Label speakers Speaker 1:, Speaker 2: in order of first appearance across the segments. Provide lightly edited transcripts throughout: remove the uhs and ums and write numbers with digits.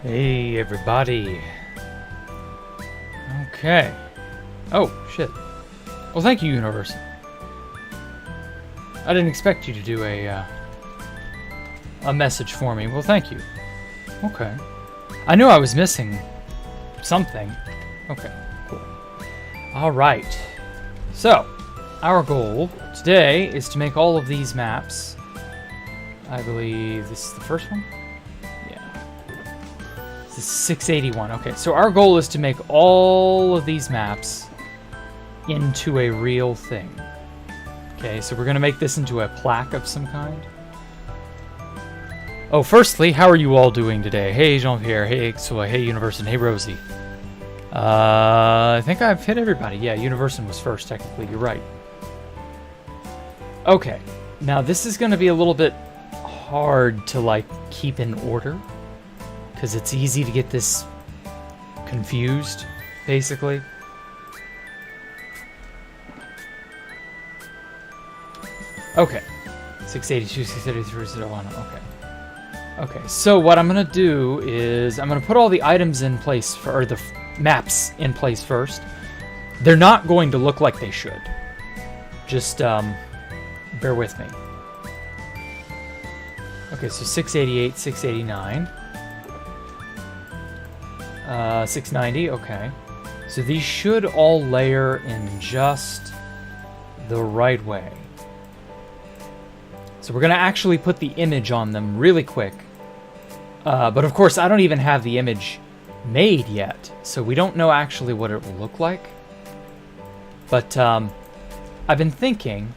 Speaker 1: Hey everybody. Okay. Oh, shit. Well, thank you, Universe. I didn't expect you to do a message for me. Well, thank you. Okay. I knew I was missing something. Okay, cool. Alright. So, our goal today is to make all of these maps. I believe this is the first one? This is 681. Okay, so our goal is to make all of these maps into a real thing. Okay, so we're going to make this into a plaque of some kind. Oh, firstly, how are you all doing today? Hey, Jean-Pierre. Hey, Ixua. Hey, Universon. Hey, Rosie. I think I've hit everybody. Yeah, Universon was first, technically. You're right. Okay, now this is going to be a little bit hard to, like, keep in order. Because it's easy to get this confused, basically. Okay. 682, 683, 601. Okay. Okay, so what I'm going to do is I'm going to put all the items in place, or the maps in place first. They're not going to look like they should. Just bear with me. Okay, so 688, 689. 690, okay. So these should all layer in just the right way. So we're going to actually put the image on them really quick. But of course, I don't even have the image made yet, so we don't know actually what it will look like. But I've been thinking,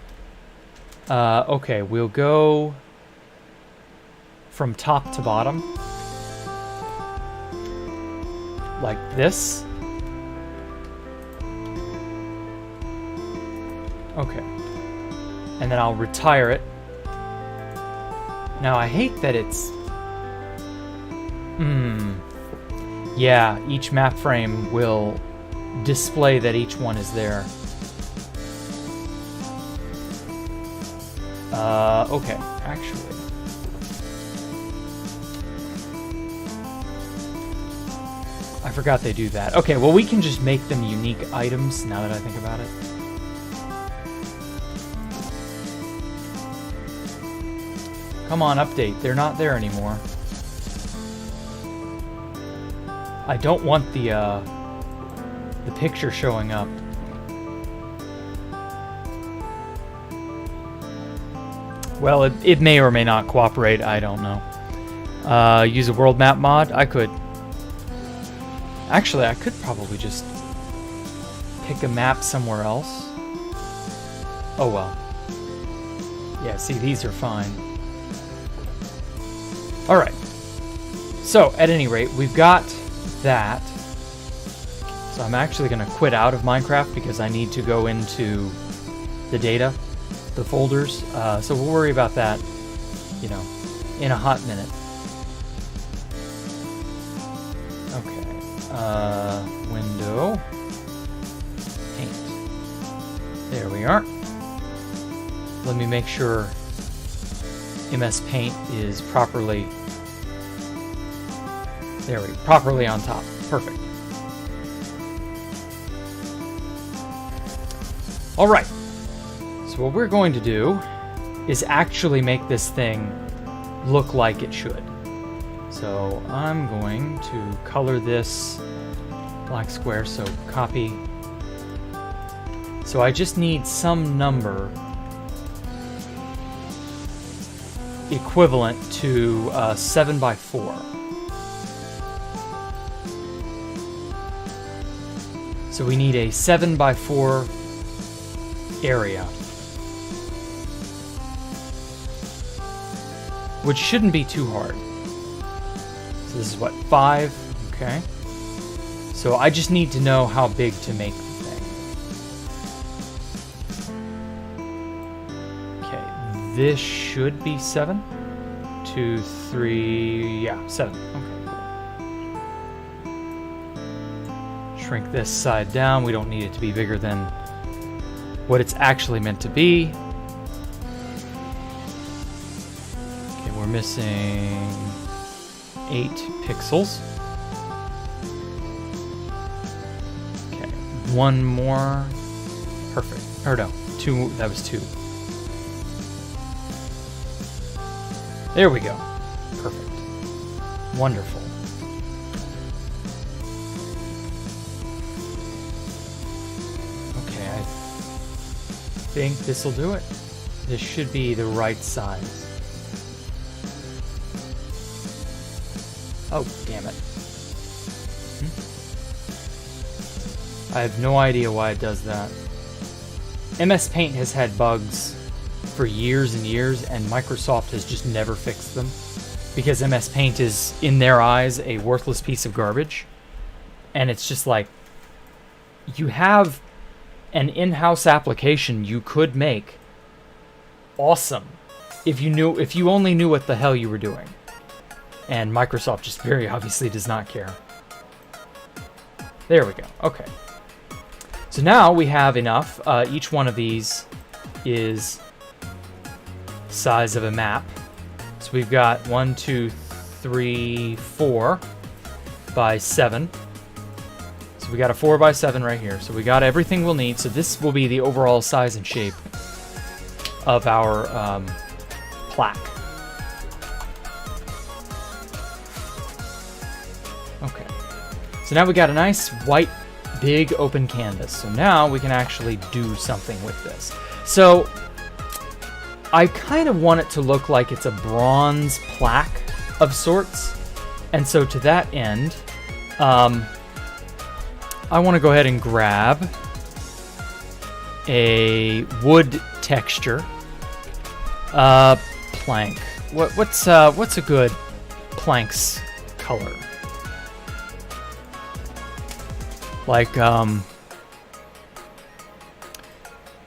Speaker 1: okay, we'll go from top to bottom. Like this. Okay. And then I'll retire it. Now I hate that it's... Yeah, each map frame will display that each one is there. Okay, actually. I forgot they do that. Okay, well we can just make them unique items now that I think about it. Come on, update. They're not there anymore. I don't want the picture showing up. Well, it may or may not cooperate. I don't know. Use a world map mod? I could. Actually, I could probably just pick a map somewhere else. Oh well. Yeah, see, these are fine. Alright. So, at any rate, we've got that. So I'm actually going to quit out of Minecraft because I need to go into the data, the folders. So we'll worry about that, you know, in a hot minute. Window, paint. There we are. Let me make sure MS Paint is properly, properly on top. Perfect. All right. So what we're going to do is actually make this thing look like it should. So I'm going to color this black square, so copy. So I just need some number equivalent to 7 by 4. So we need a 7 by 4 area. Which shouldn't be too hard. So this is what, 5? Okay. So I just need to know how big to make the thing. Okay, this should be 7. 2, 3, yeah, 7. Okay, cool. Shrink this side down. We don't need it to be bigger than what it's actually meant to be. Okay, we're missing 8 pixels. One more. Perfect. Or no, two. That was two. There we go. Perfect. Wonderful. Okay, I think this will do it. This should be the right size. Oh, damn it. I have no idea why it does that. MS Paint has had bugs for years and years, and Microsoft has just never fixed them. Because MS Paint is, in their eyes, a worthless piece of garbage. And it's just like, you have an in-house application you could make awesome if you only knew what the hell you were doing. And Microsoft just very obviously does not care. There we go. Okay. So now we have enough. Each one of these is the size of a map. So we've got 1, 2, 3, 4 by 7. So we got a 4 by 7 right here. So we got everything we'll need. So this will be the overall size and shape of our plaque. Okay. So now we got a nice white big open canvas. So now we can actually do something with this. So I kind of want it to look like it's a bronze plaque of sorts. And so to that end, I want to go ahead and grab a wood texture plank. What's a good plank's color? Like,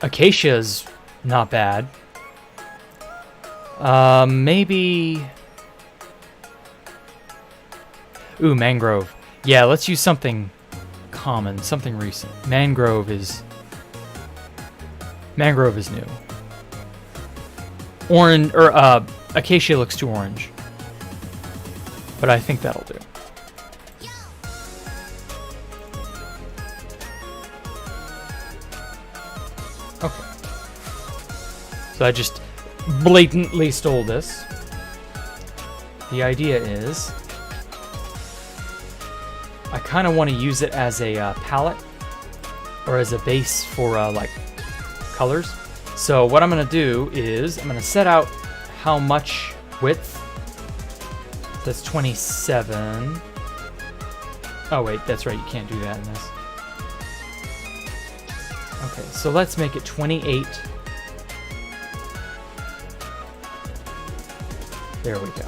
Speaker 1: acacia's not bad. Maybe... Ooh, mangrove. Yeah, let's use something common, something recent. Mangrove is new. Orange, or, acacia looks too orange. But I think that'll do. Okay. So I just blatantly stole this. The idea is I kind of want to use it as a palette or as a base for like colors. So what I'm going to do is I'm going to set out how much width. That's 27. Oh wait, that's right, you can't do that in this. Okay, so let's make it 28. There we go.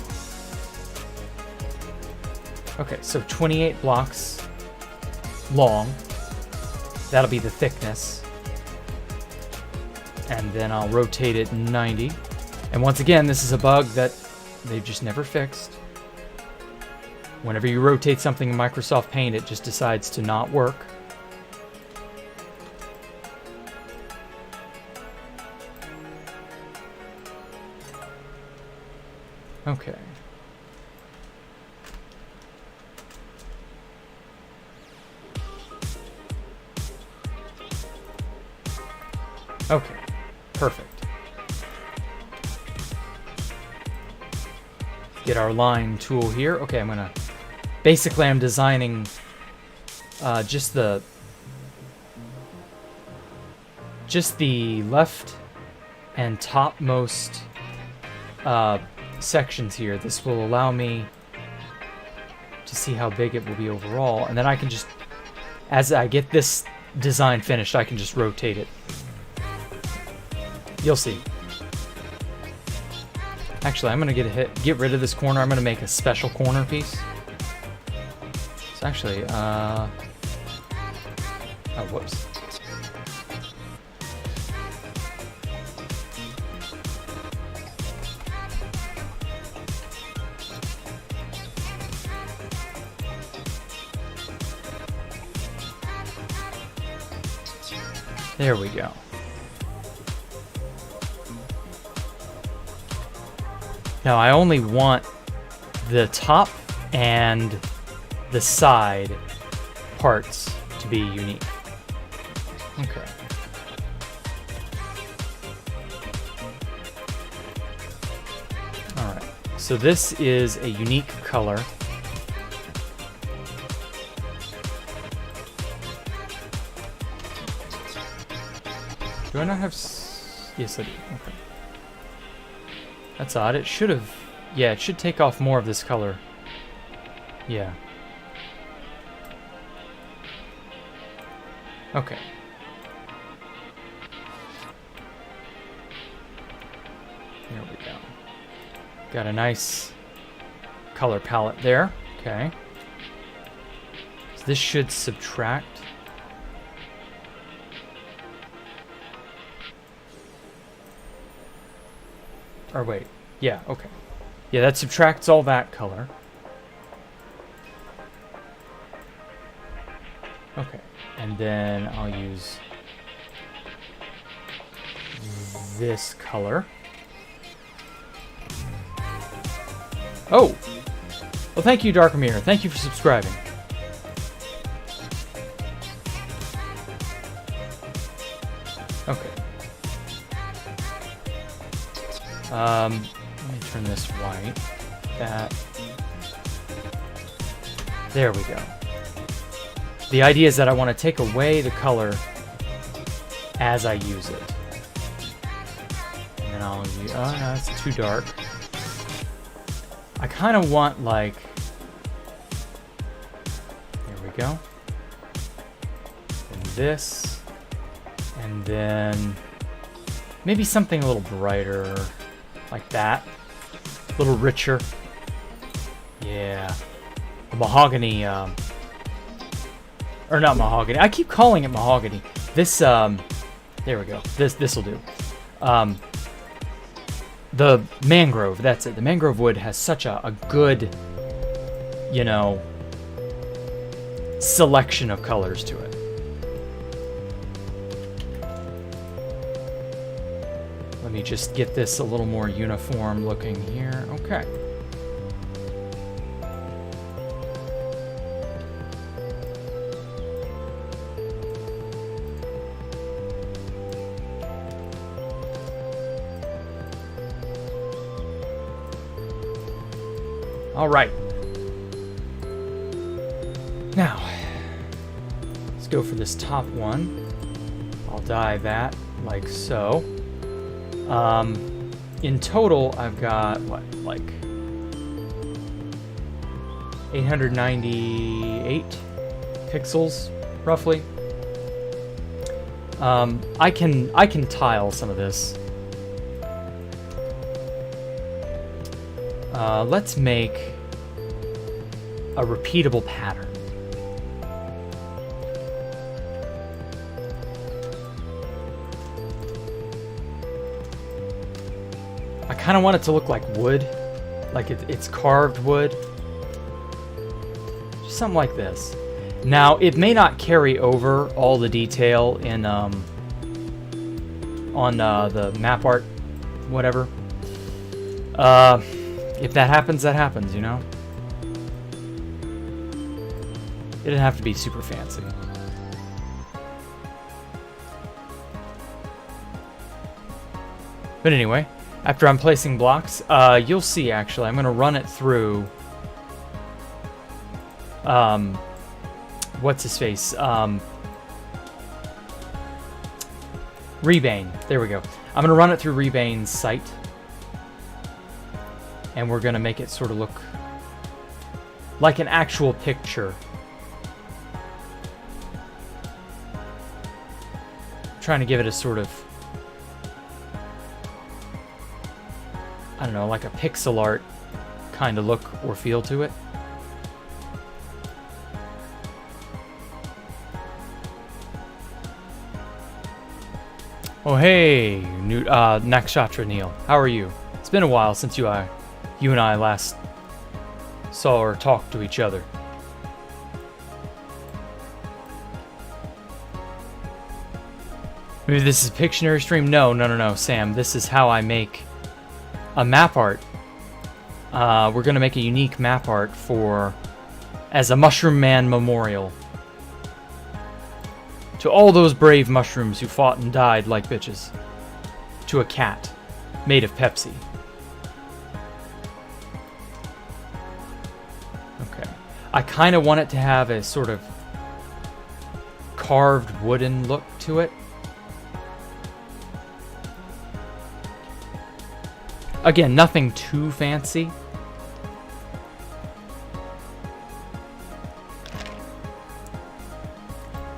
Speaker 1: Okay, so 28 blocks long. That'll be the thickness. And then I'll rotate it 90. And once again, this is a bug that they've just never fixed. Whenever you rotate something in Microsoft Paint, it just decides to not work. Okay. Okay, perfect. Get our line tool here. Okay, basically I'm designing just the left and topmost sections here. This will allow me to see how big it will be overall, and then I can just, as I get this design finished, I can just rotate it. You'll see. Actually, I'm gonna get rid of this corner. I'm gonna make a special corner piece. So actually, oh, whoops. There we go. Now I only want the top and the side parts to be unique. Okay. Alright. So this is a unique color. Do I not have... Yes, I do. Okay. That's odd. It should have... Yeah, it should take off more of this color. Yeah. Okay. There we go. Got a nice color palette there. Okay. So this should subtract. Or wait. Yeah, okay. Yeah, that subtracts all that color. Okay. And then I'll use this color. Oh! Well, thank you, Darkamir. Thank you for subscribing. Okay. Let me turn this white. That. There we go. The idea is that I want to take away the color as I use it. And then I'll use... Oh, no, it's too dark. I kind of want, like... There we go. And this. And then... Maybe something a little brighter. Like that. A little richer. Yeah. The mahogany... Or not mahogany. I keep calling it mahogany. This, there we go. This'll do. The mangrove, that's it. The mangrove wood has such a good, you know, selection of colors to it. Let me just get this a little more uniform looking here. Okay. All right. Now, let's go for this top one. I'll dye that like so. In total, I've got, what, like 898 pixels, roughly. I can tile some of this. Let's make a repeatable pattern. I kind of want it to look like wood, like it's carved wood. Just something like this. Now, it may not carry over all the detail in on the map art, whatever. If that happens, that happens, you know? It didn't have to be super fancy. But anyway, after I'm placing blocks, you'll see, actually, I'm going to run it through... what's his face? Rebane. There we go. I'm going to run it through Rebane's site. And we're going to make it sort of look like an actual picture. I'm trying to give it a sort of, I don't know, like a pixel art kind of look or feel to it. Oh, hey, Nakshatra Neil. How are you? It's been a while since you and I last saw or talked to each other. Maybe this is a Pictionary stream? No, Sam. This is how I make a map art. We're going to make a unique map art as a Mushroom Man memorial. To all those brave mushrooms who fought and died like bitches. To a cat made of Pepsi. Okay. I kind of want it to have a sort of carved wooden look to it. Again, nothing too fancy.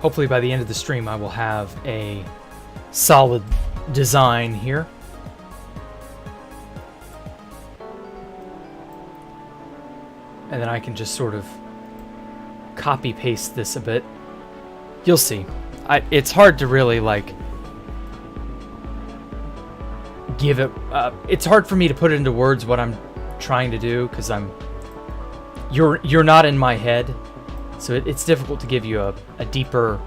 Speaker 1: Hopefully by the end of the stream I will have a solid design here. And then I can just sort of copy paste this a bit. You'll see. It's hard to really like give it. It's hard for me to put it into words what I'm trying to do because you're not in my head, so it's difficult to give you a deeper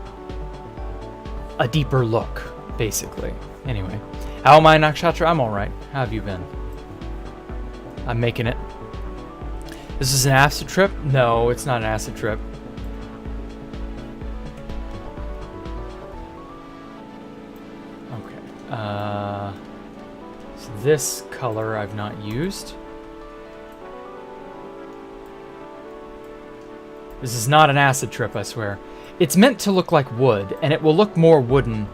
Speaker 1: look, basically. Anyway, how am I, Nakshatra? I'm all right. How have you been? I'm making it. This is an acid trip? No, it's not an acid trip. So this color I've not used. This is not an acid trip, I swear. It's meant to look like wood, and it will look more wooden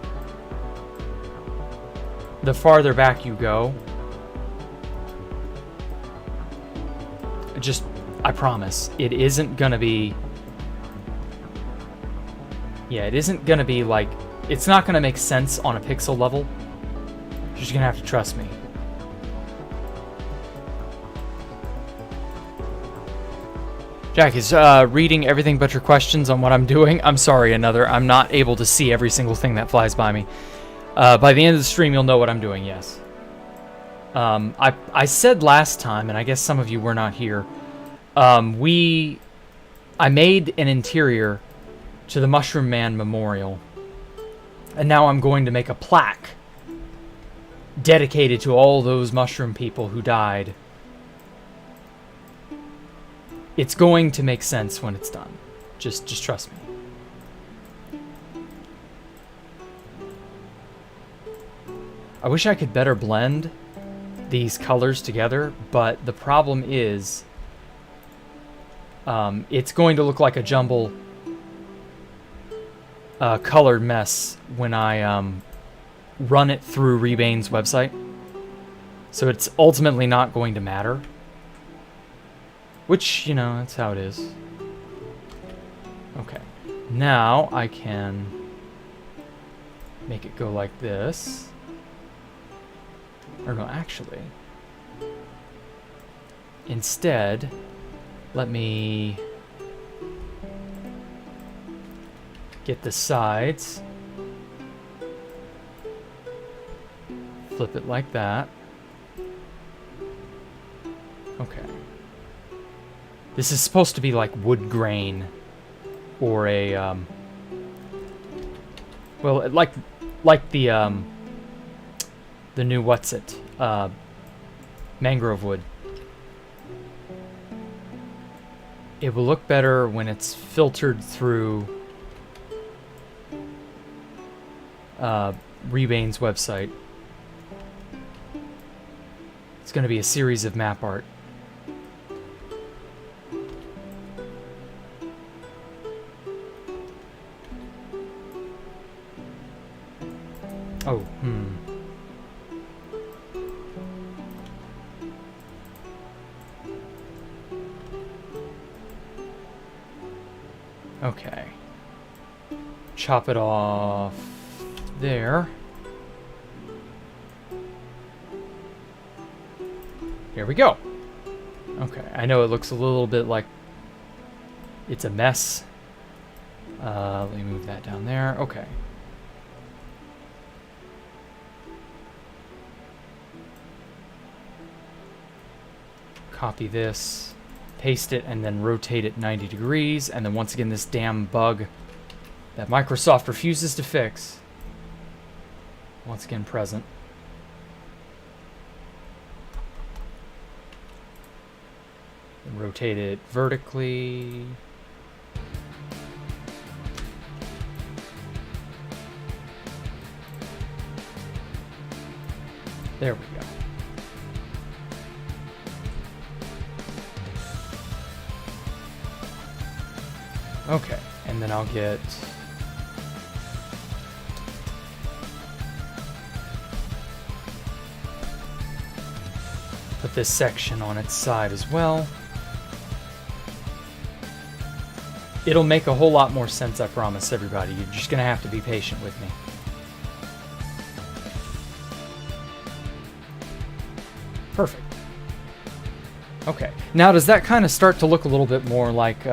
Speaker 1: the farther back you go. I promise, it isn't gonna be... Yeah, it isn't gonna be like... It's not gonna make sense on a pixel level. You're just gonna have to trust me. Jack is reading everything but your questions on what I'm doing. I'm sorry, I'm not able to see every single thing that flies by me. By the end of the stream, you'll know what I'm doing, yes. I said last time, and I guess some of you were not here, I made an interior to the Mushroom Man Memorial. And now I'm going to make a plaque dedicated to all those mushroom people who died. It's going to make sense when it's done. Just trust me. I wish I could better blend these colors together, but the problem is it's going to look like a jumble colored mess when I run it through Rebane's website. So it's ultimately not going to matter. Which, you know, that's how it is. Okay. Now I can make it go like this. Or no, actually. Instead, let me get the sides. Flip it like that. Okay. This is supposed to be like wood grain, or a well, like the new mangrove wood. It will look better when it's filtered through Rebane's website. It's going to be a series of map art. Oh, Okay. Chop it off there. Here we go. Okay, I know it looks a little bit like it's a mess. Let me move that down there. Okay. Copy this, paste it, and then rotate it 90 degrees. And then once again, this damn bug that Microsoft refuses to fix. Once again, present. Rotate it vertically. There we go. Okay, and then I'll get... put this section on its side as well. It'll make a whole lot more sense, I promise everybody. You're just gonna have to be patient with me. Perfect. Okay, now does that kind of start to look a little bit more like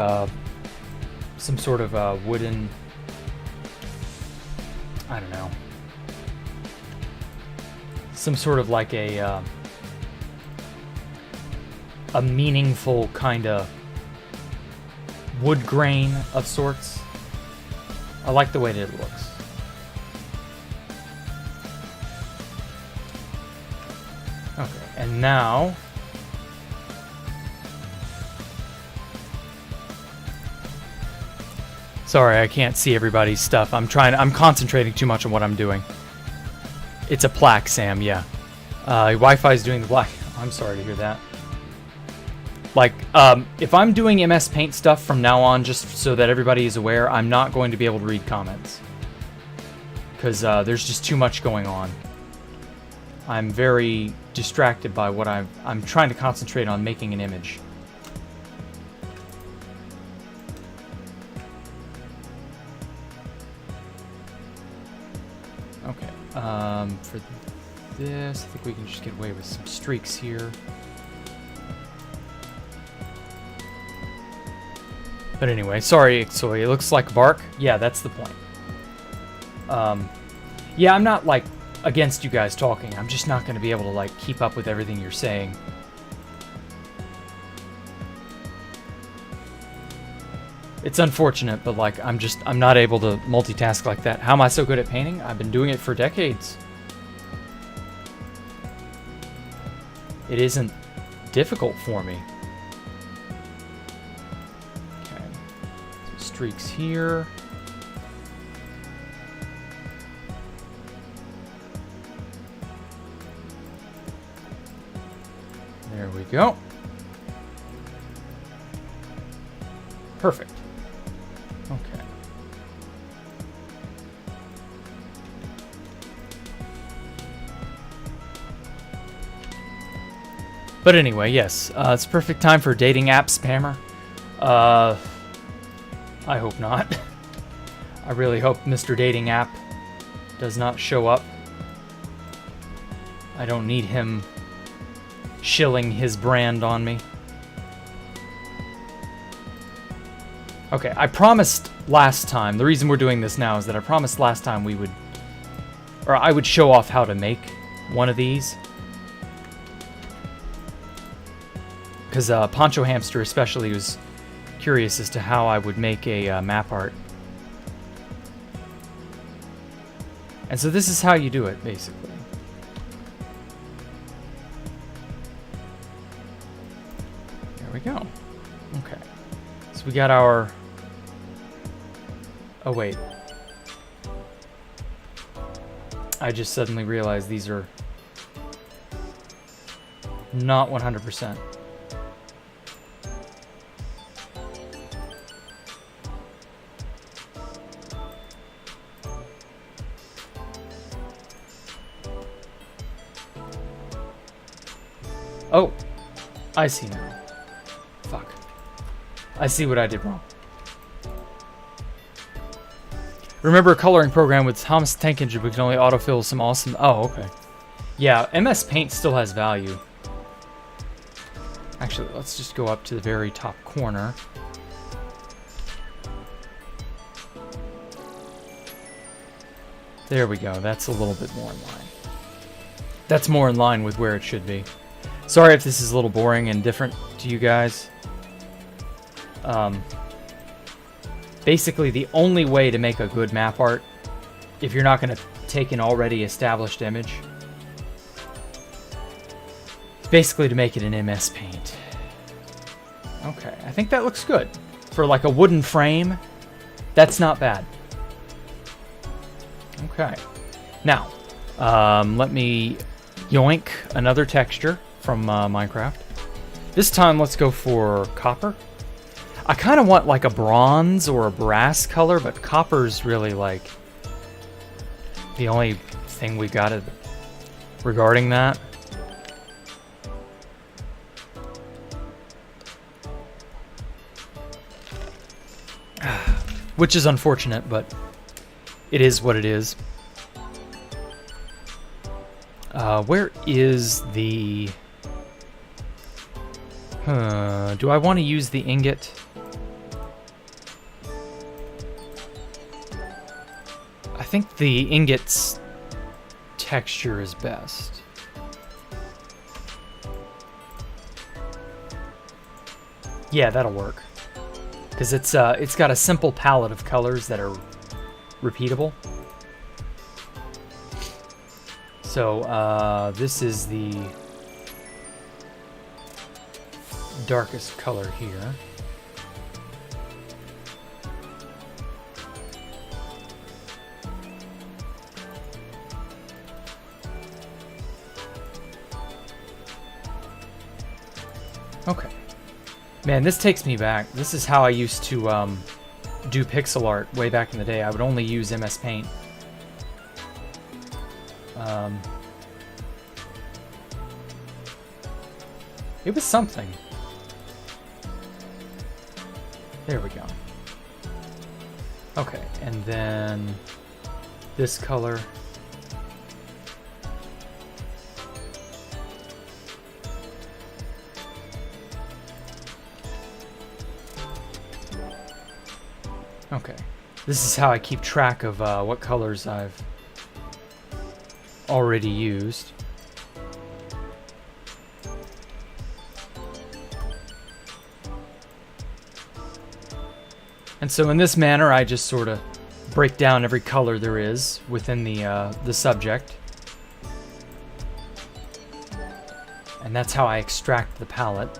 Speaker 1: some sort of wooden, I don't know, some sort of like a meaningful kind of wood grain of sorts? I like the way that it looks. Okay, and now sorry, I can't see everybody's stuff. I'm concentrating too much on what I'm doing. It's a plaque, Sam, yeah. Wi-Fi's doing the black. I'm sorry to hear that. Like, if I'm doing MS Paint stuff from now on, just so that everybody is aware, I'm not going to be able to read comments. Because there's just too much going on. I'm very distracted by what I'm trying to concentrate on making an image. Okay, for this, I think we can just get away with some streaks here. But anyway, sorry, Ixoi, it looks like bark. Yeah, that's the point. Yeah, I'm not, like, against you guys talking. I'm just not going to be able to, like, keep up with everything you're saying. It's unfortunate, but, like, I'm not able to multitask like that. How am I so good at painting? I've been doing it for decades. It isn't difficult for me. Okay. So streaks here. There we go. Perfect. Okay. But anyway, yes, it's a perfect time for dating app spammer. I hope not. I really hope Mr. Dating App does not show up. I don't need him shilling his brand on me. Okay, I promised last time, the reason we're doing this now is that I promised last time we would, or I would show off how to make one of these. Because Poncho Hamster especially was curious as to how I would make a map art. And so this is how you do it, basically. There we go. Okay. So we got our... Oh, wait. I just suddenly realized these are not 100%. Oh, I see now. Fuck. I see what I did wrong. Remember a coloring program with Thomas the Tank Engine, but can only autofill some awesome... Oh, okay. Yeah, MS Paint still has value. Actually, let's just go up to the very top corner. There we go. That's a little bit more in line. That's more in line with where it should be. Sorry if this is a little boring and different to you guys. Basically, the only way to make a good map art, if you're not going to take an already established image, is basically to make it in MS Paint. Okay, I think that looks good. For like a wooden frame, that's not bad. Okay. Now, let me Yoink, another texture from Minecraft. This time, let's go for copper. I kind of want like a bronze or a brass color, but copper's really like the only thing we got regarding that. Which is unfortunate, but it is what it is. Where is the... do I want to use the ingot? I think the ingot's texture is best. Yeah, that'll work. Because it's got a simple palette of colors that are repeatable. So this is the darkest color here. Okay. Man, this takes me back. This is how I used to do pixel art way back in the day. I would only use MS Paint. It was something. There we go. Okay, and then this color. Okay, this is how I keep track of what colors I've already used. And so in this manner, I just sort of break down every color there is within the subject. And that's how I extract the palette.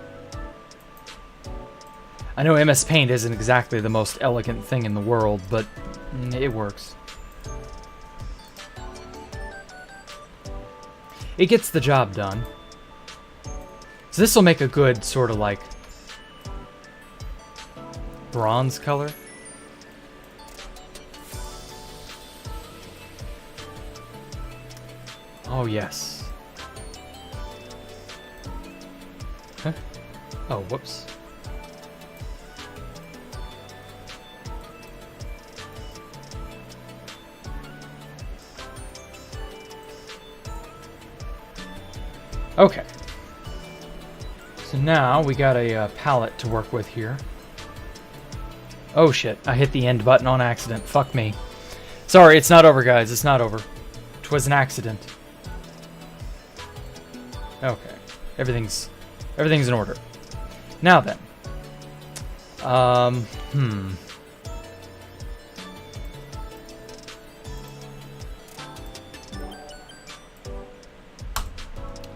Speaker 1: I know MS Paint isn't exactly the most elegant thing in the world, but it works. It gets the job done. So this will make a good sort of like bronze color. Oh, yes. Huh? Oh, whoops. Okay. So now we got a palette to work with here. Oh shit, I hit the end button on accident. Fuck me. Sorry, it's not over, guys. It's not over. 'Twas an accident. Okay. Everything's in order. Now then.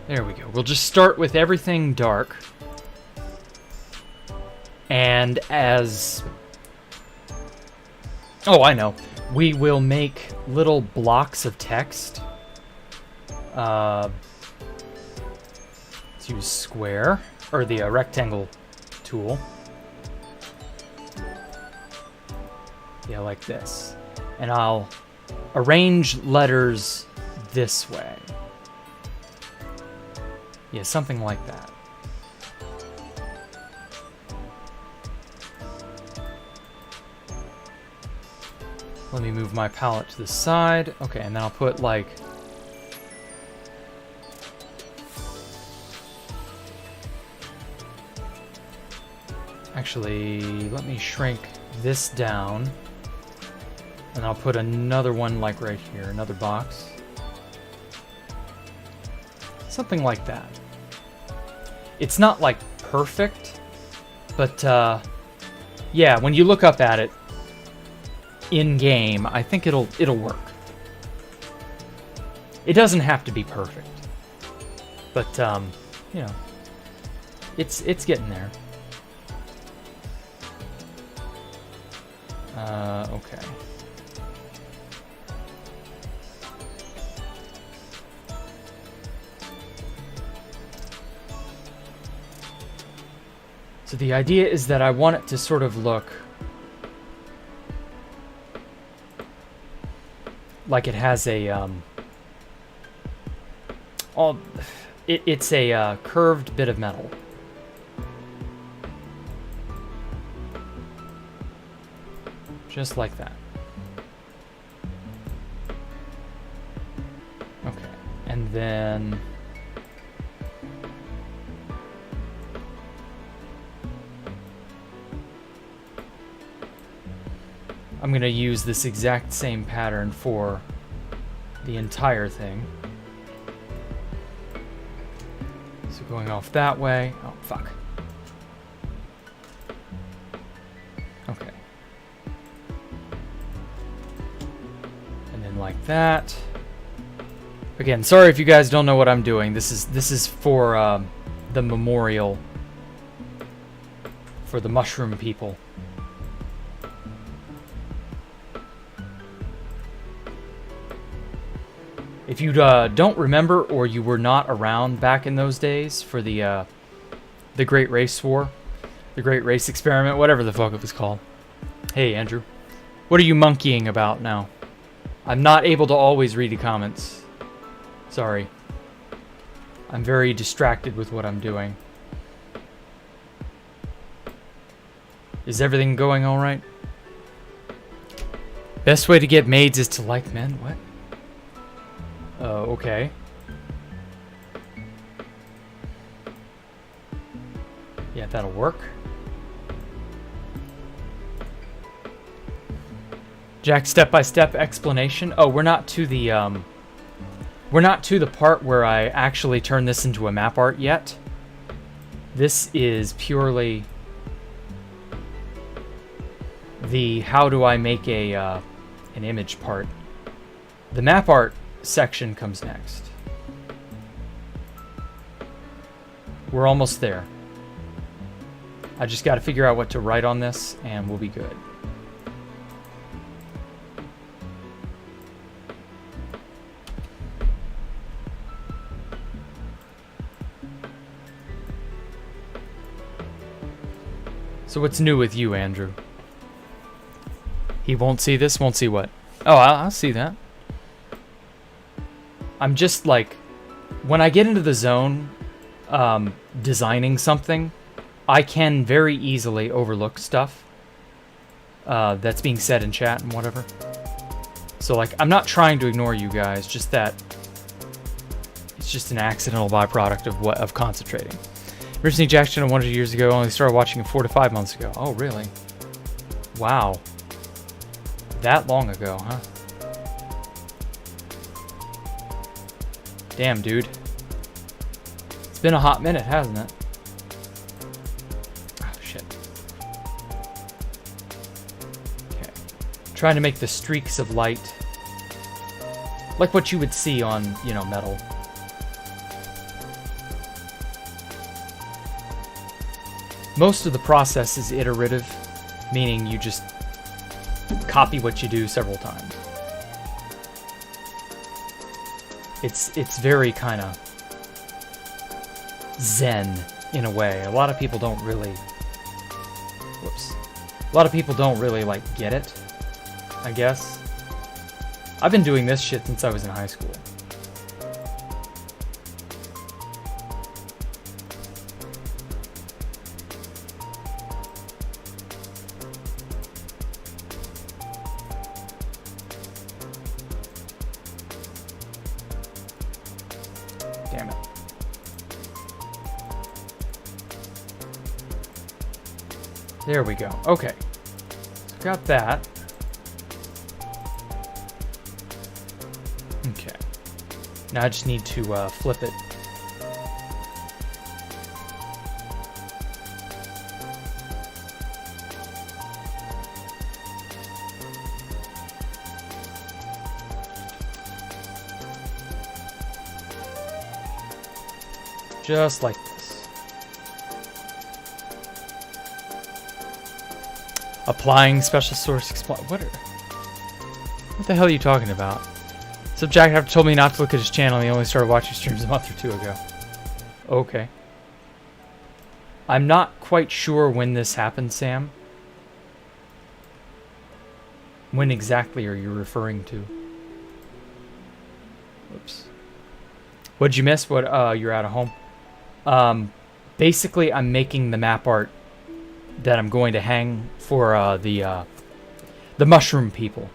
Speaker 1: There we go. We'll just start with everything dark. And as... Oh, I know. We will make little blocks of text. Let's use square, or the rectangle tool. Yeah, like this. And I'll arrange letters this way. Yeah, something like that. Let me move my palette to the side. Okay, and then I'll put like... Actually, let me shrink this down. And I'll put another one like right here, another box. Something like that. It's not like perfect, but yeah, when you look up at it in game, I think it'll work. It doesn't have to be perfect, but you know, it's getting there. Okay. So the idea is that I want it to sort of look like it has a it's a curved bit of metal. Just like that. Okay, and then I'm going to use this exact same pattern for the entire thing. So going off that way. Oh, fuck. Okay. And then like that. Again, sorry if you guys don't know what I'm doing. This is for the memorial for the mushroom people. If you don't remember, or you were not around back in those days for the Great Race War, the Great Race Experiment, whatever the fuck it was called. Hey, Andrew. What are you monkeying about now? I'm not able to always read the comments. Sorry. I'm very distracted with what I'm doing. Is everything going all right? Best way to get maids is to like men? What? Okay. Yeah, that'll work. Jack, step-by-step explanation. Oh, we're not to the part where I actually turn this into a map art yet. This is purely the how do I make a an image part. The map art section comes next. We're almost there. I just got to figure out what to write on this and we'll be good. So what's new with you, Andrew? He won't see this? Won't see what? Oh, I'll see that. I'm just like, when I get into the zone, designing something, I can very easily overlook stuff that's being said in chat and whatever. So like, I'm not trying to ignore you guys, just that it's just an accidental byproduct of concentrating. Originally Jack's channel 100 years ago, only started watching it 4 to 5 months ago. Oh, really? Wow. That long ago, huh? Damn, dude. It's been a hot minute, hasn't it? Oh, shit. Okay. Trying to make the streaks of light like what you would see on, you know, metal. Most of the process is iterative, meaning you just copy what you do several times. It's very kind of zen in a way. A lot of people don't really... Whoops. A lot of people don't really, like, get it, I guess. I've been doing this shit since I was in high school. Damn it. There we go. Okay. So got that. Okay. Now I just need to flip it. Just like this. Applying special source what the hell are you talking about? So Jacktherippa told me not to look at his channel. He only started watching streams a month or two ago. Okay. I'm not quite sure when this happened, Sam. When exactly are you referring to? Oops. What'd you miss? What? You're out of home. Basically, I'm making the map art that I'm going to hang for the mushroom people.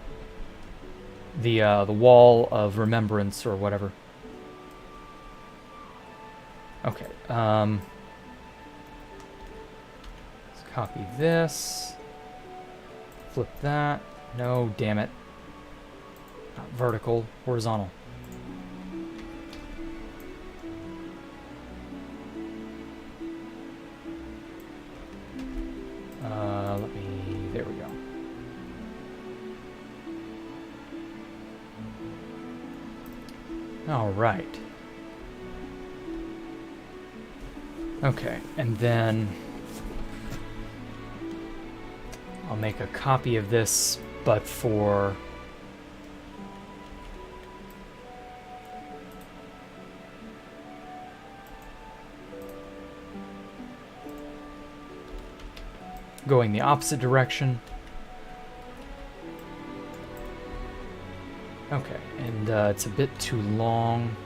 Speaker 1: The wall of remembrance or whatever. Okay. Let's copy this. Flip that. No, damn it. Not vertical, horizontal. There we go. All right. Okay, and then I'll make a copy of this, but for going the opposite direction. Okay, and it's a bit too long.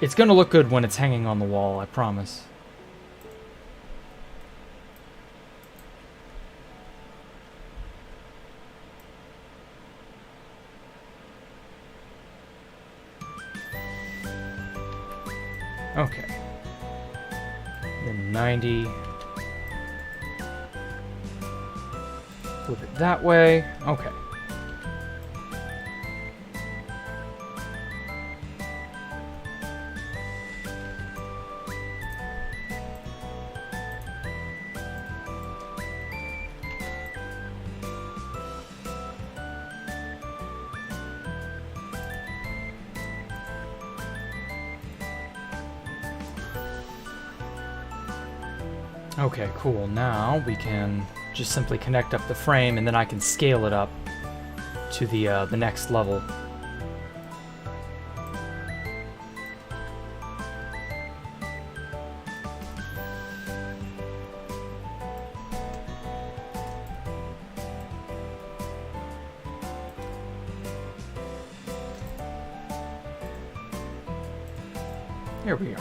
Speaker 1: It's gonna look good when it's hanging on the wall, I promise. Okay. Then 90. Flip it that way. Okay. Okay, cool. Now we can just simply connect up the frame, and then I can scale it up to the next level. Here we are.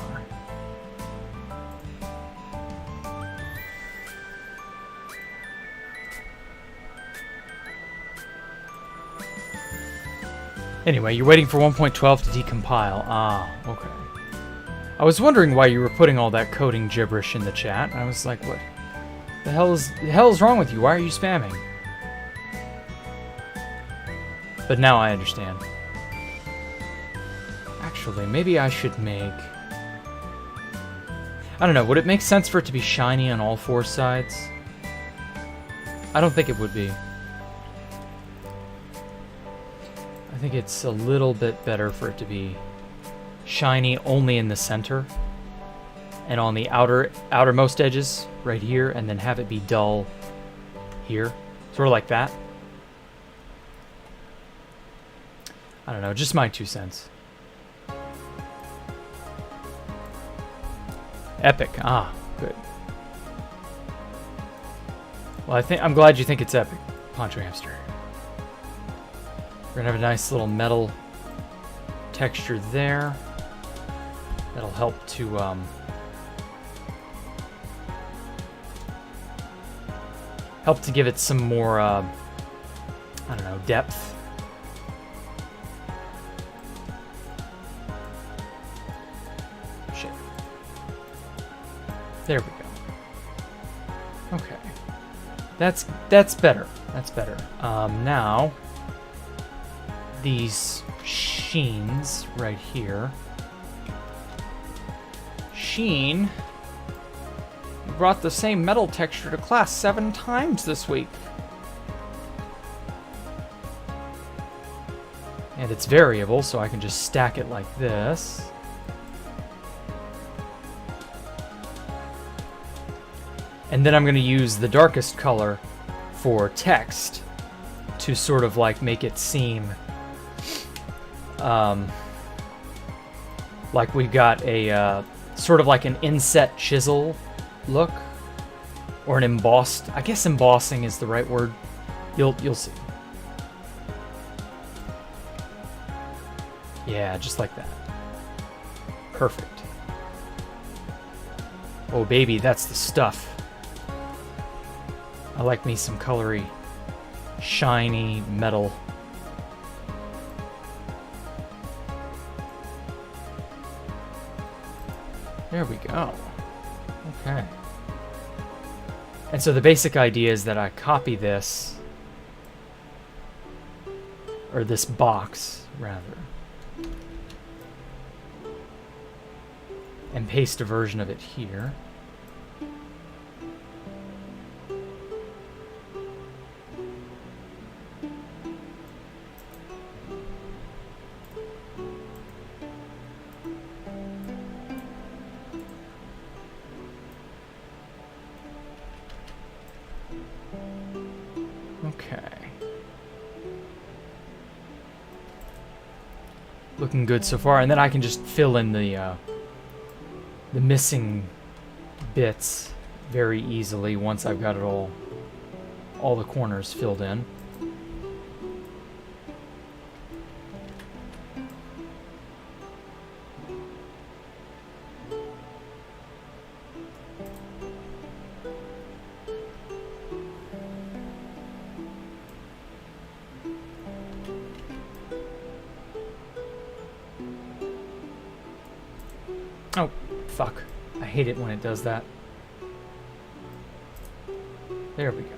Speaker 1: Anyway, you're waiting for 1.12 to decompile. Ah, okay. I was wondering why you were putting all that coding gibberish in the chat. I was like, what the hell is wrong with you? Why are you spamming? But now I understand. Actually, maybe I should make... I don't know, would it make sense for it to be shiny on all four sides? I don't think it would be. I think it's a little bit better for it to be shiny only in the center and on the outermost edges right here, and then have it be dull here, sort of like that. I don't know, just my 2 cents. Epic. Ah, good. Well, I'm glad you think it's epic, Poncho Hamster. We're gonna have a nice little metal texture there. That'll help to give it some more I don't know, depth. Shit. There we go. Okay. That's better. That's better. Now these sheens right here. Sheen, you brought the same metal texture to class 7 times this week. And it's variable, so I can just stack it like this. And then I'm going to use the darkest color for text to sort of like make it seem Like we've got a sort of like an inset chisel look, or an embossed. I guess embossing is the right word. You'll see. Yeah, just like that. Perfect. Oh baby, that's the stuff. I like me some colory, shiny metal. There we go. Okay. And so the basic idea is that I copy this, or this box, rather, and paste a version of it here. Okay. Looking good so far, and then I can just fill in the missing bits very easily once I've got it all the corners filled in. Oh, fuck. I hate it when it does that. There we go.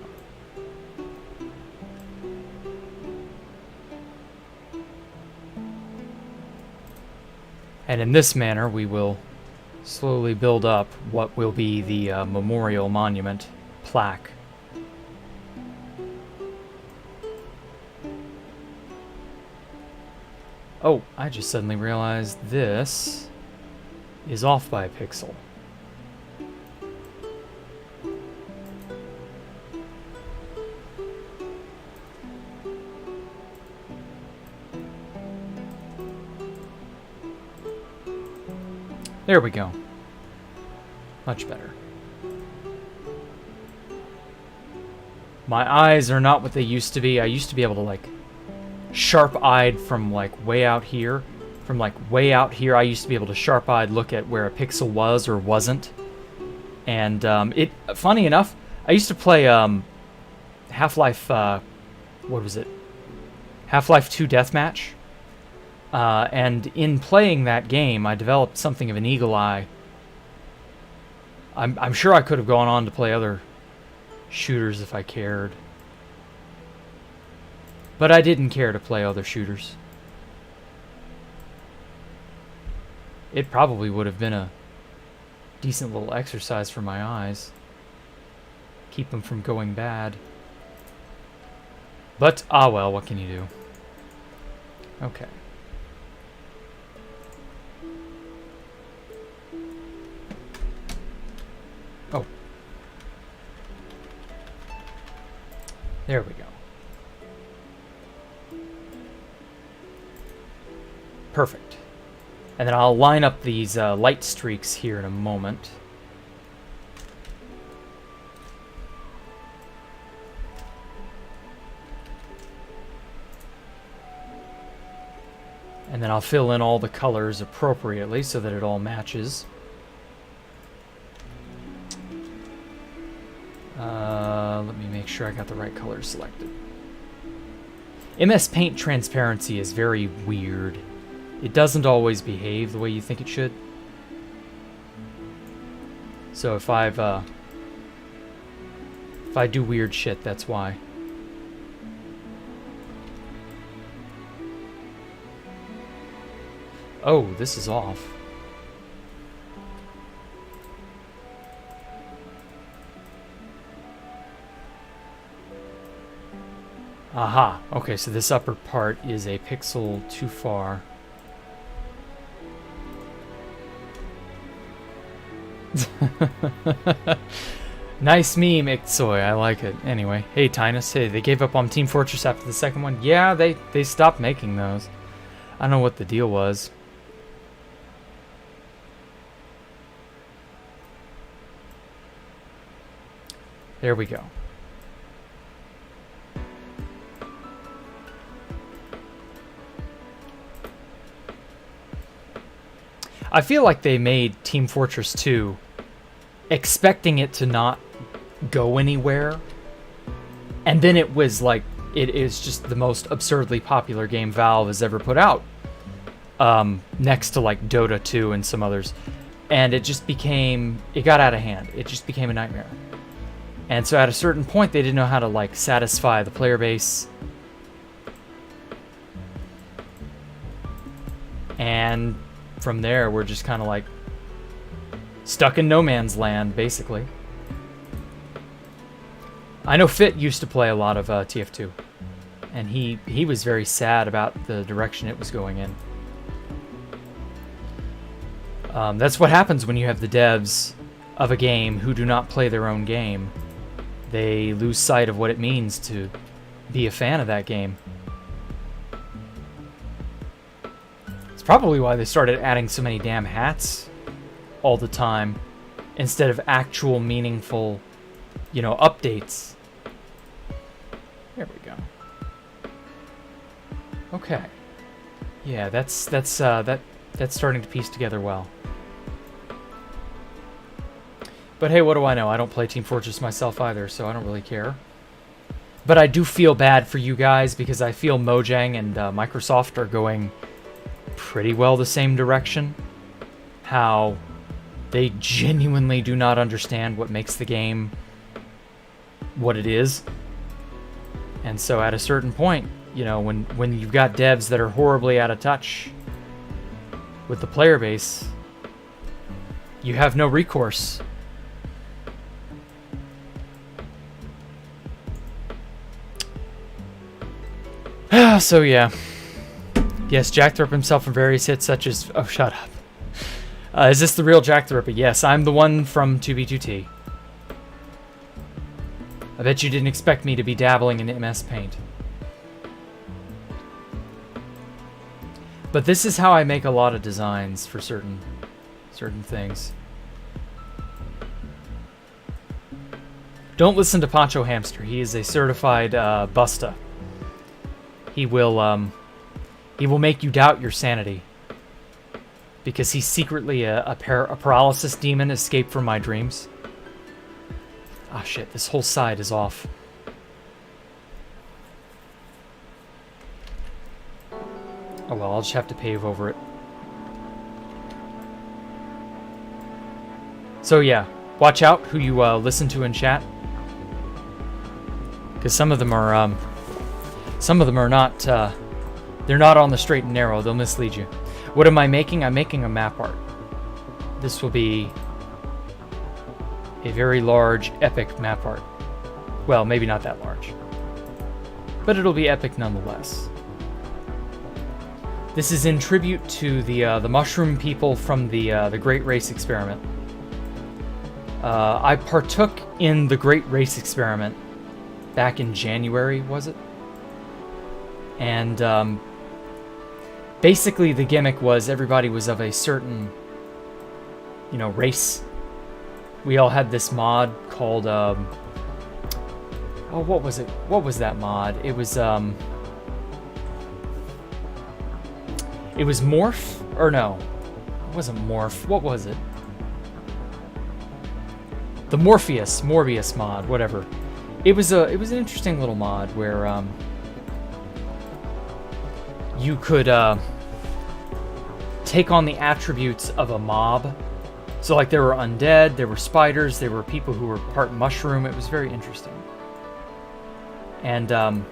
Speaker 1: And in this manner, we will slowly build up what will be the memorial monument plaque. Oh, I just suddenly realized this is off by a pixel. There we go. Much better. My eyes are not what they used to be. I used to be able to, like, sharp-eyed from, like, way out here. From, like, way out here, I used to be able to sharp-eyed look at where a pixel was or wasn't. And, funny enough, I used to play, Half-Life, what was it? Half-Life 2 Deathmatch. And in playing that game, I developed something of an eagle eye. I'm sure I could have gone on to play other shooters if I cared. But I didn't care to play other shooters. It probably would have been a decent little exercise for my eyes. Keep them from going bad. But, ah well, what can you do? Okay. Oh. There we go. Perfect. And then I'll line up these light streaks here in a moment. And then I'll fill in all the colors appropriately so that it all matches. Let me make sure I got the right colors selected. MS Paint transparency is very weird. It doesn't always behave the way you think it should. So if I do weird shit, that's why. Oh, this is off. Aha. Okay, so this upper part is a pixel too far. Nice meme, Ixoy. I like it. Anyway, hey Tinus. Hey, they gave up on Team Fortress after the second one. Yeah, they stopped making those. I don't know what the deal was. There we go. I feel like they made Team Fortress 2 expecting it to not go anywhere. And then it was like, it is just the most absurdly popular game Valve has ever put out. Next to like Dota 2 and some others. And it just became, it got out of hand. It just became a nightmare. And so at a certain point, they didn't know how to like satisfy the player base. And from there, we're just kind of like stuck in no man's land, basically. I know Fit used to play a lot of TF2, and he was very sad about the direction it was going in. That's what happens when you have the devs of a game who do not play their own game. They lose sight of what it means to be a fan of that game. It's probably why they started adding so many damn hats all the time instead of actual meaningful, you know, updates. There we go. Okay. Yeah, that's starting to piece together well. But hey, what do I know? I don't play Team Fortress myself either, so I don't really care. But I do feel bad for you guys because I feel Mojang and Microsoft are going pretty well the same direction. How they genuinely do not understand what makes the game what it is. And so at a certain point, you know, when you've got devs that are horribly out of touch with the player base, you have no recourse. So yeah. Yes, Jacktherippa himself from various hits such as... Oh, shut up. Is this the real Jacktherippa? Yes, I'm the one from 2B2T. I bet you didn't expect me to be dabbling in MS Paint. But this is how I make a lot of designs for certain things. Don't listen to Poncho Hamster. He is a certified busta. He will make you doubt your sanity. Because he's secretly a paralysis demon escaped from my dreams. Ah, shit, this whole side is off. Oh well, I'll just have to pave over it. So yeah, watch out who you listen to in chat. Because some of them are not, they're not on the straight and narrow, they'll mislead you. What am I making? I'm making a map art. This will be a very large, epic map art. Well, maybe not that large. But it'll be epic nonetheless. This is in tribute to the mushroom people from the Great Race Experiment. I partook in the Great Race Experiment back in January, was it? And basically the gimmick was everybody was of a certain, you know, race. We all had this mod called, oh, what was it? What was that mod? It was Morph? Or no, it wasn't Morph. What was it? The Morbius mod, whatever. It was an interesting little mod where you could take on the attributes of a mob. So like there were undead, there were spiders, there were people who were part mushroom. It was very interesting. And a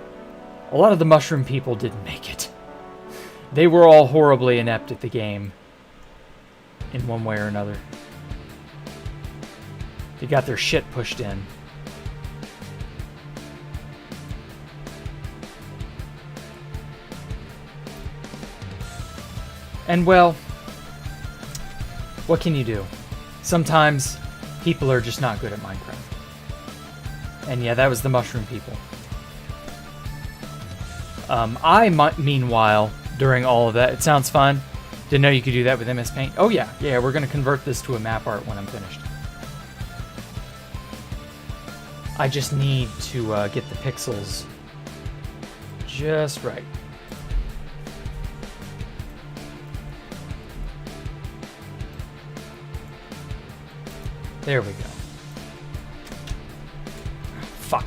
Speaker 1: lot of the mushroom people didn't make it. They were all horribly inept at the game in one way or another. They got their shit pushed in. And well, what can you do? Sometimes people are just not good at Minecraft. And yeah, that was the mushroom people. Meanwhile, during all of that, it sounds fun. Didn't know you could do that with MS Paint. Oh yeah, we're gonna convert this to a map art when I'm finished. I just need to get the pixels just right. There we go. Fuck.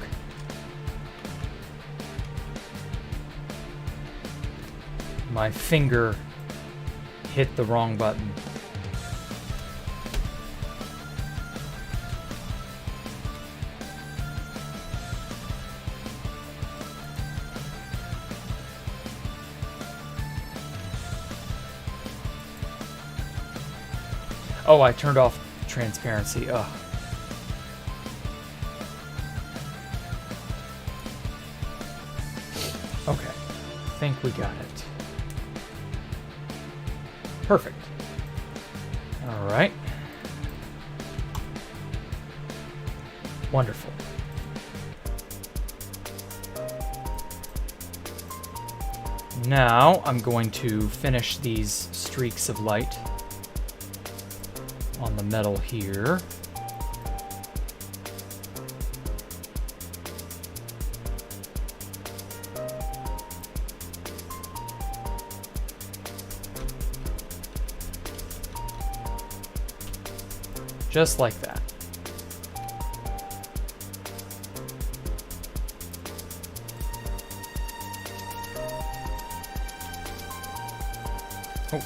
Speaker 1: My finger hit the wrong button. Oh, I turned off transparency. Ugh. Okay. I think we got it. Perfect. All right. Wonderful. Now I'm going to finish these streaks of light on the metal here. Just like that. Oh.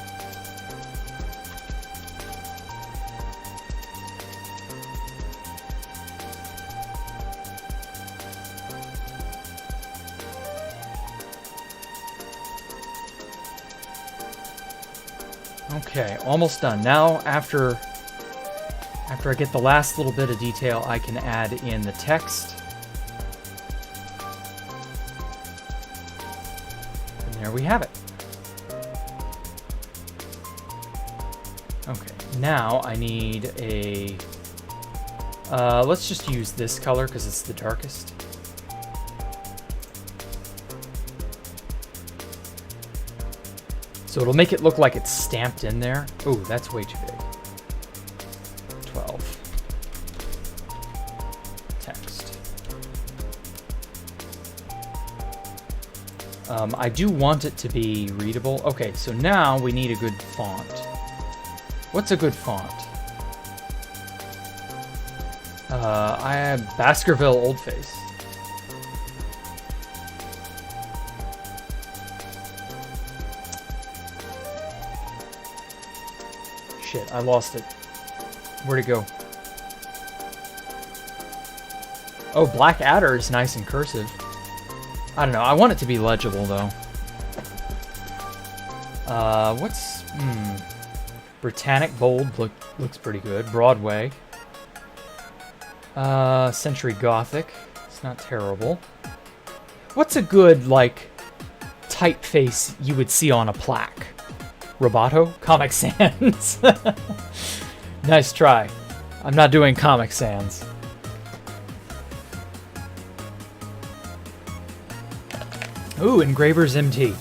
Speaker 1: Okay, almost done. Now, after I get the last little bit of detail, I can add in the text. And there we have it. Okay, now I need a... let's just use this color because it's the darkest. So it'll make it look like it's stamped in there. Oh, that's way too big. 12. Text. I do want it to be readable. Okay, so now we need a good font. What's a good font? I have Baskerville Oldface. Shit, I lost it. Where'd it go? Oh, Black Adder is nice and cursive. I don't know. I want it to be legible, though. What's... Britannic Bold looks pretty good. Broadway. Century Gothic. It's not terrible. What's a good, like, typeface you would see on a plaque? Roboto? Comic Sans. Nice try. I'm not doing Comic Sans. Ooh, Engraver's MT.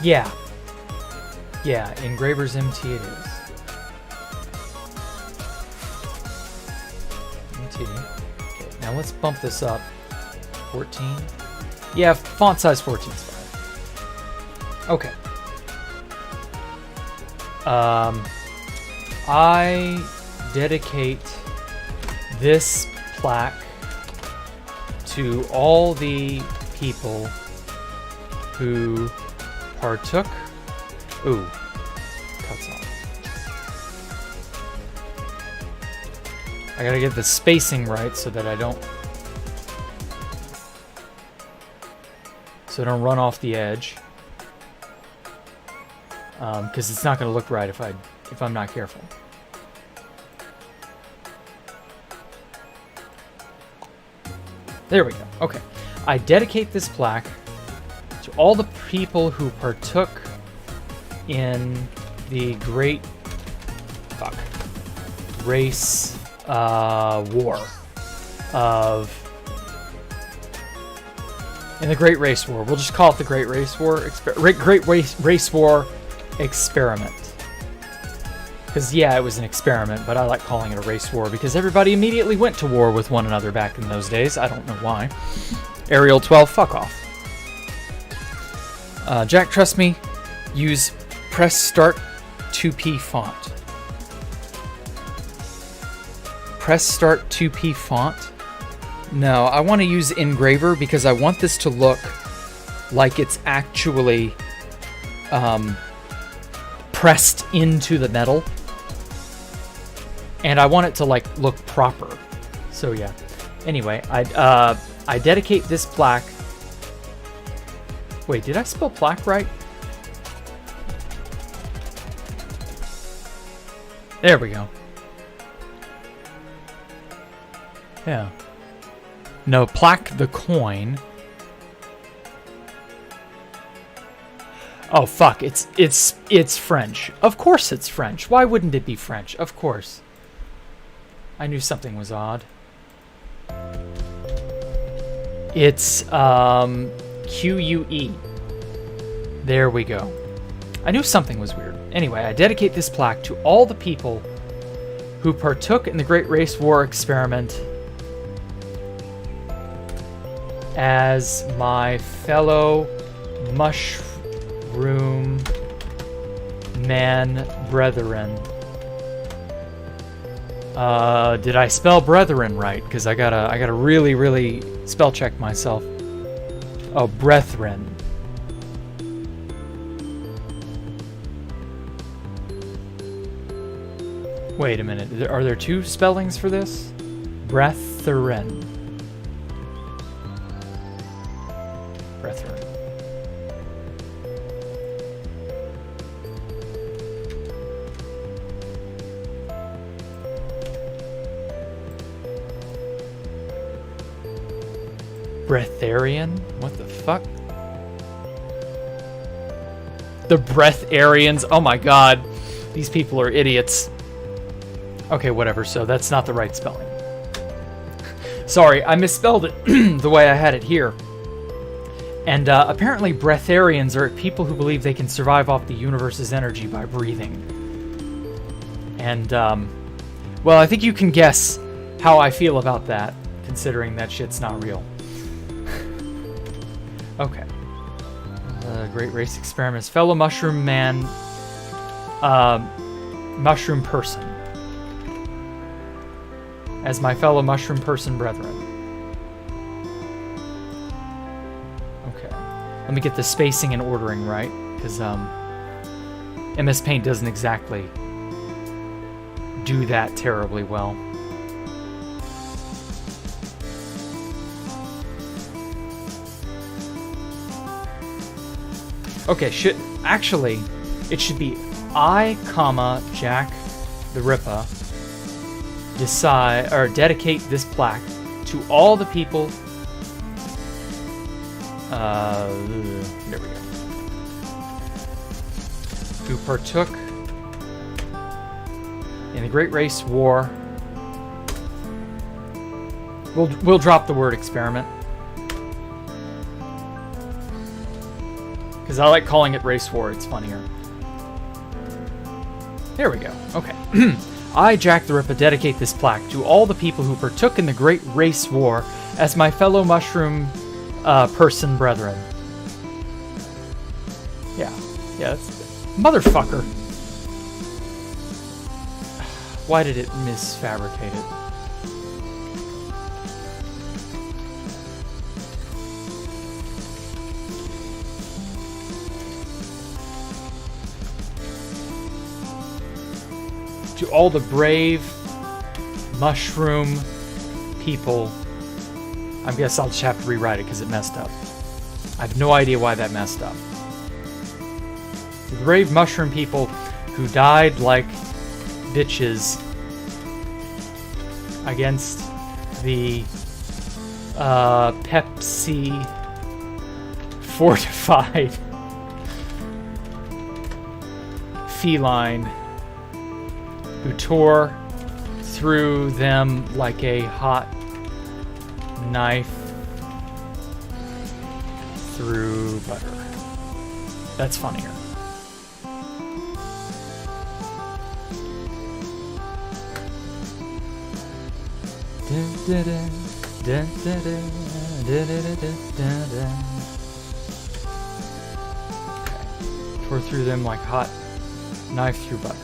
Speaker 1: Yeah. Yeah, Engraver's MT it is. MT. Okay, now let's bump this up. 14. Yeah, font size 14 is fine. Okay. I dedicate this plaque to all the people who partook. Ooh, cuts off. I gotta get the spacing right so that I don't run off the edge. Because it's not gonna look right if I'm not careful. There we go. Okay. I dedicate this plaque to all the people who partook in the great race war in the Great Race War. We'll just call it the Great Race War Great Race War Experiment. Because, yeah, it was an experiment, but I like calling it a race war because everybody immediately went to war with one another back in those days. I don't know why. Arial 12, fuck off. Jack, trust me, use press start 2P font. Press start 2P font? No, I want to use engraver because I want this to look like it's actually pressed into the metal. And I want it to like look proper. So yeah. Anyway, I dedicate this plaque. Wait, did I spell plaque right? There we go. Yeah. No, plaque the coin. Oh fuck, it's French. Of course it's French. Why wouldn't it be French? Of course. I knew something was odd. It's QUE. There we go. I knew something was weird. Anyway, I dedicate this plaque to all the people who partook in the Great Race War experiment as my fellow mushroom man brethren. Did I spell brethren right? Because I gotta really spell check myself. Oh, brethren. Wait a minute. Are there two spellings for this? Brethren. Brethren. Breatharian? What the fuck? The Breatharians? Oh my god. These people are idiots. Okay, whatever. So that's not the right spelling. Sorry, I misspelled it the way I had it here. And apparently Breatharians are people who believe they can survive off the universe's energy by breathing. And, well, I think you can guess how I feel about that, considering that shit's not real. Okay. Great race experiments. Fellow mushroom man. Mushroom person. As my fellow mushroom person brethren. Okay. Let me get the spacing and ordering right, because MS Paint doesn't exactly do that terribly well. Okay, actually, it should be I, Jacktherippa, decide or dedicate this plaque to all the people. There we go. Who partook in the Great Race War. We'll drop the word experiment. Because I like calling it race war, it's funnier. There we go. Okay. I, Jacktherippa, dedicate this plaque to all the people who partook in the Great Race War as my fellow mushroom person brethren. Yeah, that's... Motherfucker! Why did it misfabricate it? To all the brave mushroom people. I guess I'll just have to rewrite it because it messed up. I have no idea why that messed up. To the brave mushroom people who died like bitches against the Pepsi fortified feline who tore through them like a hot knife through butter. That's funnier. Tore through them like hot knife through butter.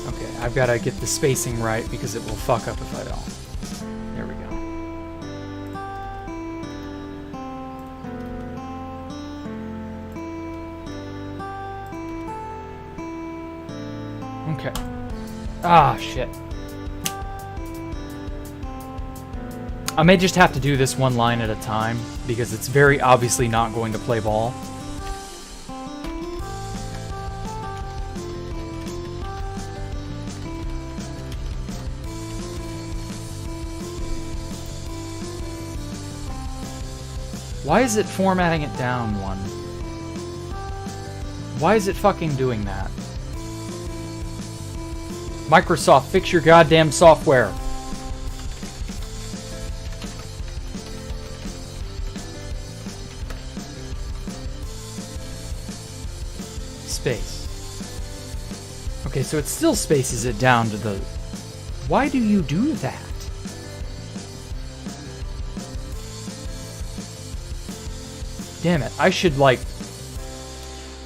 Speaker 1: Okay, I've got to get the spacing right because it will fuck up if I don't. There we go. Okay. Ah, shit. I may just have to do this one line at a time because it's very obviously not going to play ball. Why is it formatting it down one? Why is it fucking doing that? Microsoft, fix your goddamn software. Space. Okay, so it still spaces it down to the... Why do you do that? Damn it, I should, like...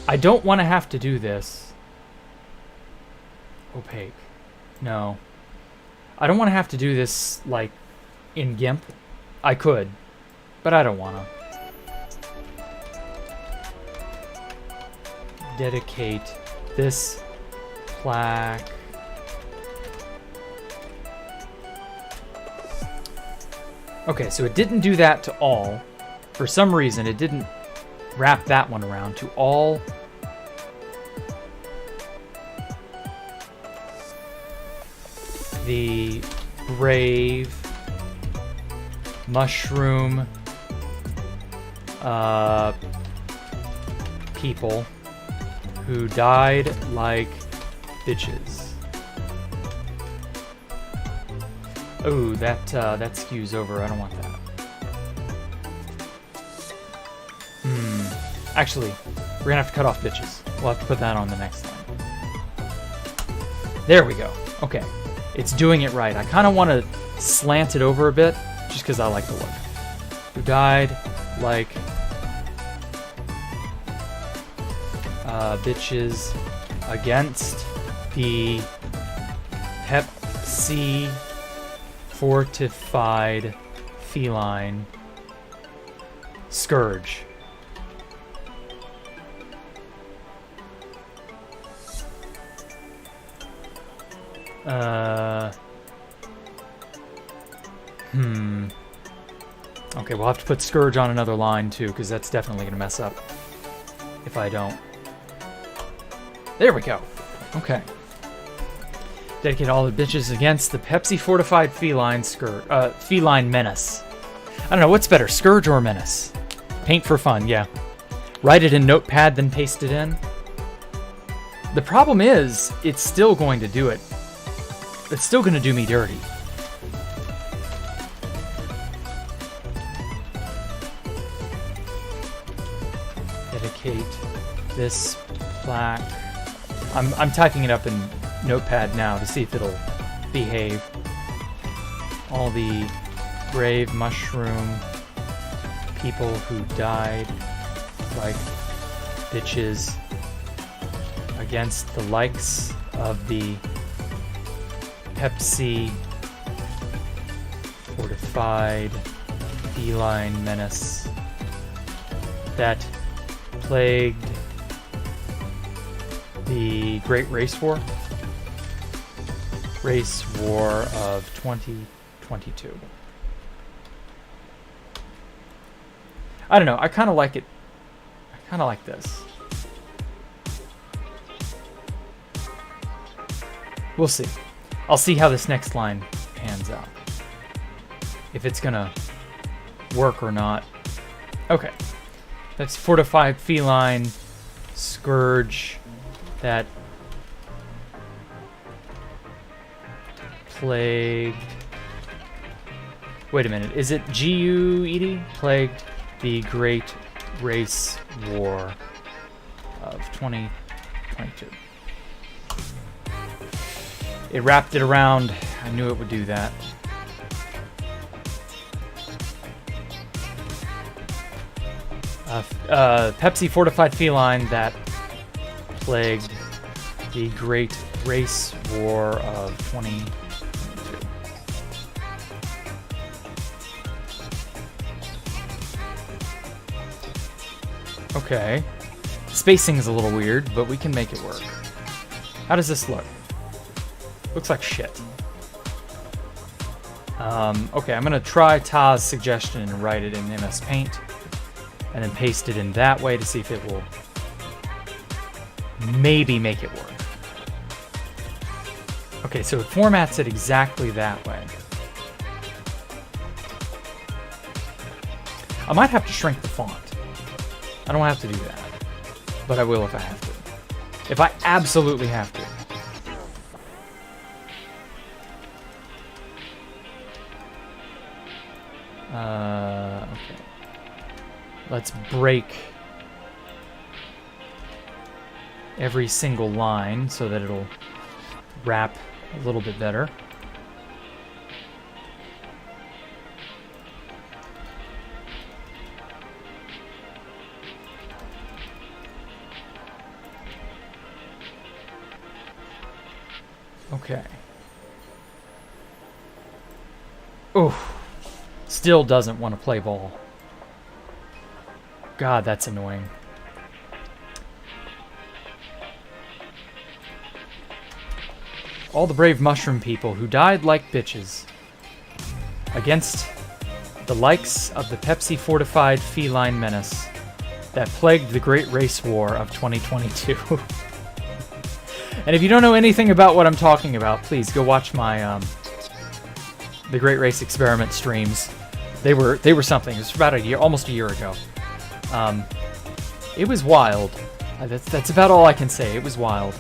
Speaker 1: I don't want to have to do this. Opaque. No. I don't want to have to do this, like, in GIMP. I could, but I don't want to. Dedicate this plaque. Okay, so it didn't do that to all. For some reason, it didn't wrap that one around to all. The brave mushroom people who died like bitches. Oh, that skews over. I don't want that. Actually, we're gonna have to cut off bitches. We'll have to put that on the next line. There we go. Okay. It's doing it right. I kind of want to slant it over a bit, just because I like the look. Who died like bitches against the Pepsi fortified feline scourge. Okay, we'll have to put Scourge on another line too, because that's definitely going to mess up if I don't. There we go. Okay. Dedicate all the bitches against the Pepsi fortified feline feline menace. I don't know, what's better, Scourge or Menace? Paint for fun, yeah. Write it in Notepad, then paste it in. The problem is, it's still going to do it. It's still going to do me dirty. Dedicate this plaque. I'm typing it up in Notepad now to see if it'll behave. All the brave mushroom people who died like bitches against the likes of the Pepsi fortified feline menace that plagued the Great Race War of 2022. I don't know, I kind of like it. I kind of like this. We'll see. I'll see how this next line pans out. If it's gonna work or not. Okay. That's fortified feline scourge that plagued... Wait a minute. Is it G-U-E-D? Plagued the Great Race War of 2022. It wrapped it around, I knew it would do that. Pepsi fortified feline that plagued the Great Race War of 2022. Okay. Spacing is a little weird, but we can make it work. How does this look? Looks like shit. Okay, I'm gonna try Ta's suggestion and write it in MS Paint, and then paste it in that way to see if it will maybe make it work. Okay, so it formats it exactly that way. I might have to shrink the font. I don't have to do that, but I will if I have to. If I absolutely have to. Okay. Let's break every single line so that it'll wrap a little bit better. Okay. Oof. Still doesn't want to play ball. God, that's annoying. All the brave mushroom people who died like bitches against the likes of the Pepsi fortified feline menace that plagued the Great Race War of 2022. And if you don't know anything about what I'm talking about, please go watch my the Great Race Experiment streams. They were something. It was about a year, almost a year ago. It was wild. That's about all I can say. It was wild.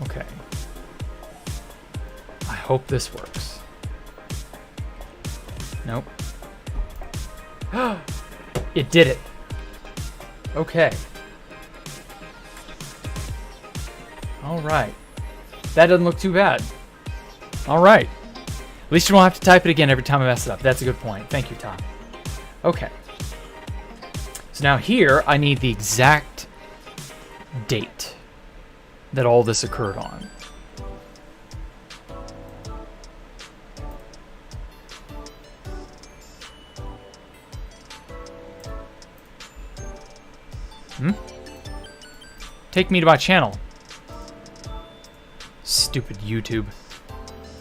Speaker 1: Okay. I hope this works. Nope. It did it. Okay. All right. That doesn't look too bad. All right. At least you don't have to type it again every time I mess it up. That's a good point. Thank you, Tom. Okay. So now here, I need the exact date that all this occurred on. Take me to my channel. Stupid YouTube.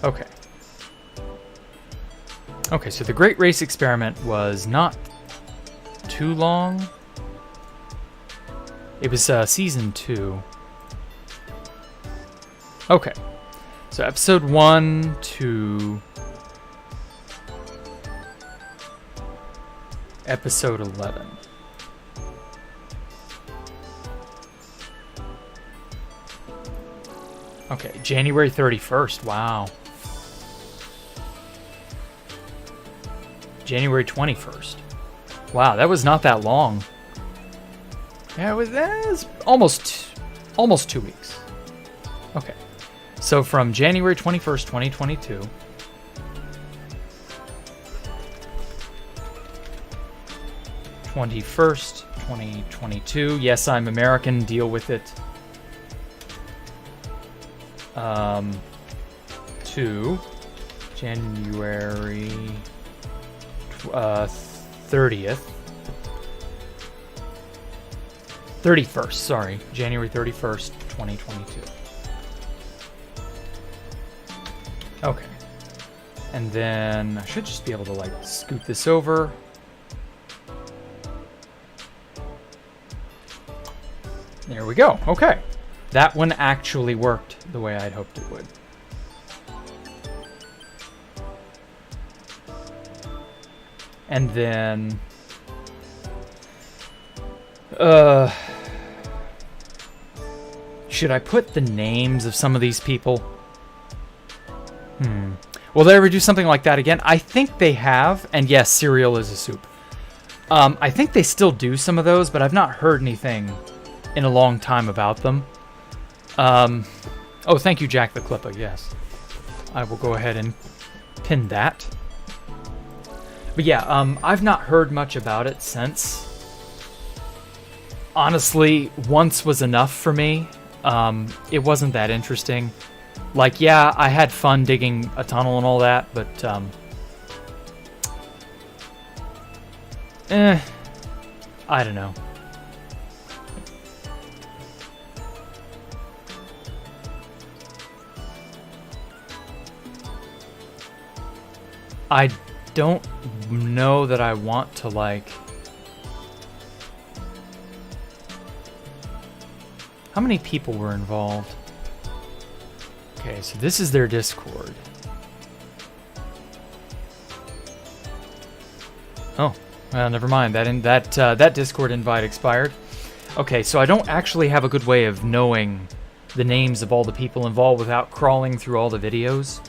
Speaker 1: Okay. Okay, so the Great Race Experiment was not too long. It was season 2. Okay. So episode 1 to episode 11. Okay, January 31st. Wow. January 21st. Wow, that was not that long. Yeah, it was almost 2 weeks. Okay. So from January 21st, 2022 21st, 2022. Yes, I'm American. Deal with it. To January 31st, sorry. January 31st, 2022. Okay. And then I should just be able to, like, scoot this over. There we go. Okay. That one actually worked the way I'd hoped it would. And then should I put the names of some of these people? Will they ever do something like that again? I think they have, and yes, cereal is a soup. I think they still do some of those, but I've not heard anything in a long time about them. Oh, thank you, Jacktherippa. Yes, I will go ahead and pin that. But yeah, I've not heard much about it since. Honestly, once was enough for me. It wasn't that interesting. Like, yeah, I had fun digging a tunnel and all that, but I don't know. I don't know that I want to, like... How many people were involved? Okay, so this is their Discord. Oh, well, never mind. That Discord invite expired. Okay, so I don't actually have a good way of knowing the names of all the people involved without crawling through all the videos.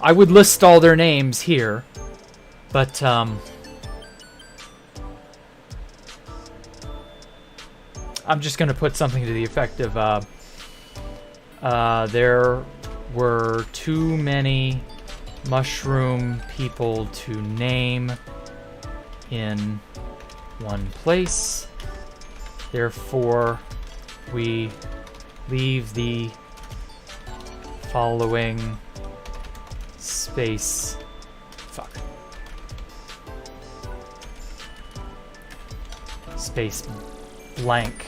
Speaker 1: I would list all their names here, but I'm just going to put something to the effect of there were too many mushroom people to name in one place. Therefore, we leave the following space. Fuck. Space blank.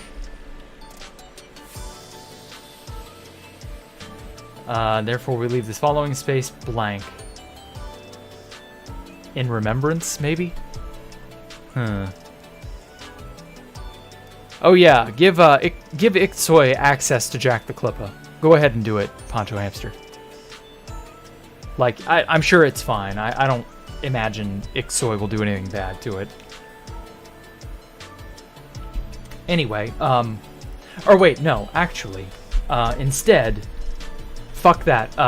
Speaker 1: Therefore, we leave this following space blank. In remembrance, maybe? Oh yeah, give CLXXI access to Jacktherippa. Go ahead and do it, Poncho Hamster. Like, I'm sure it's fine. I don't imagine CLXXI will do anything bad to it. Anyway, or wait, no, actually, instead, fuck that,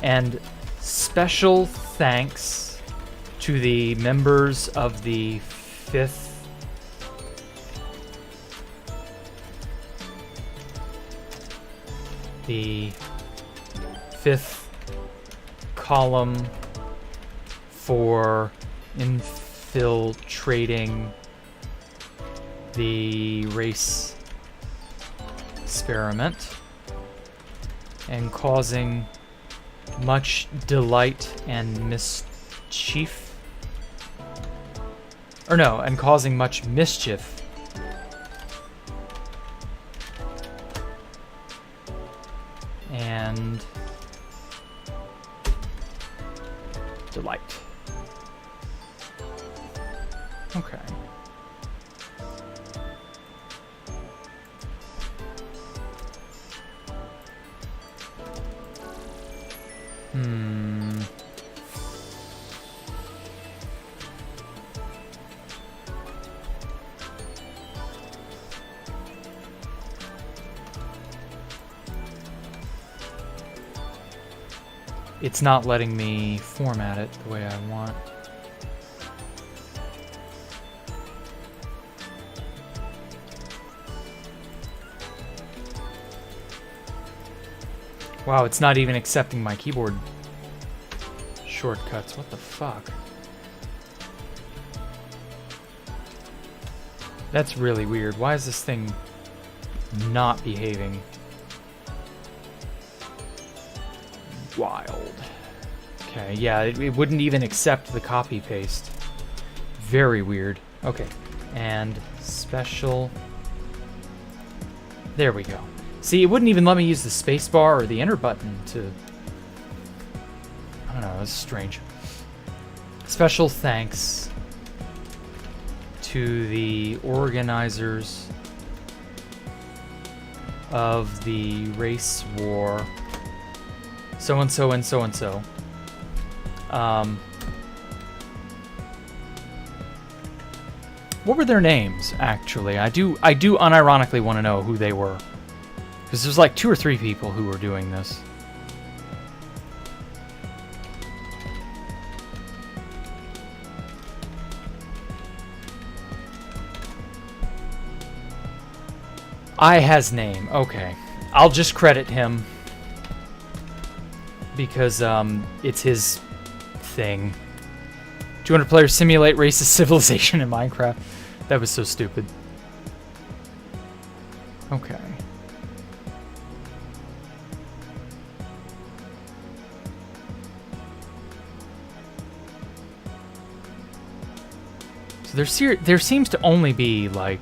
Speaker 1: and special thanks to the members of the fifth column for infiltrating the race experiment and causing much delight and mischief. Or no, and causing much mischief. And delight. Okay. It's not letting me format it the way I want. Wow, it's not even accepting my keyboard shortcuts. What the fuck? That's really weird. Why is this thing not behaving? Wild. Okay, yeah, it wouldn't even accept the copy paste. Very weird. Okay, and special. There we go. See, it wouldn't even let me use the spacebar or the enter button to... I don't know, that's strange. Special thanks to the organizers of the race war. So-and-so and so-and-so. What were their names, actually? I do unironically want to know who they were. Because there's like 2 or 3 people who were doing this. I has name. Okay. I'll just credit him. Because it's his thing. 200 players simulate racist civilization in Minecraft. That was so stupid. Okay. So there seems to only be like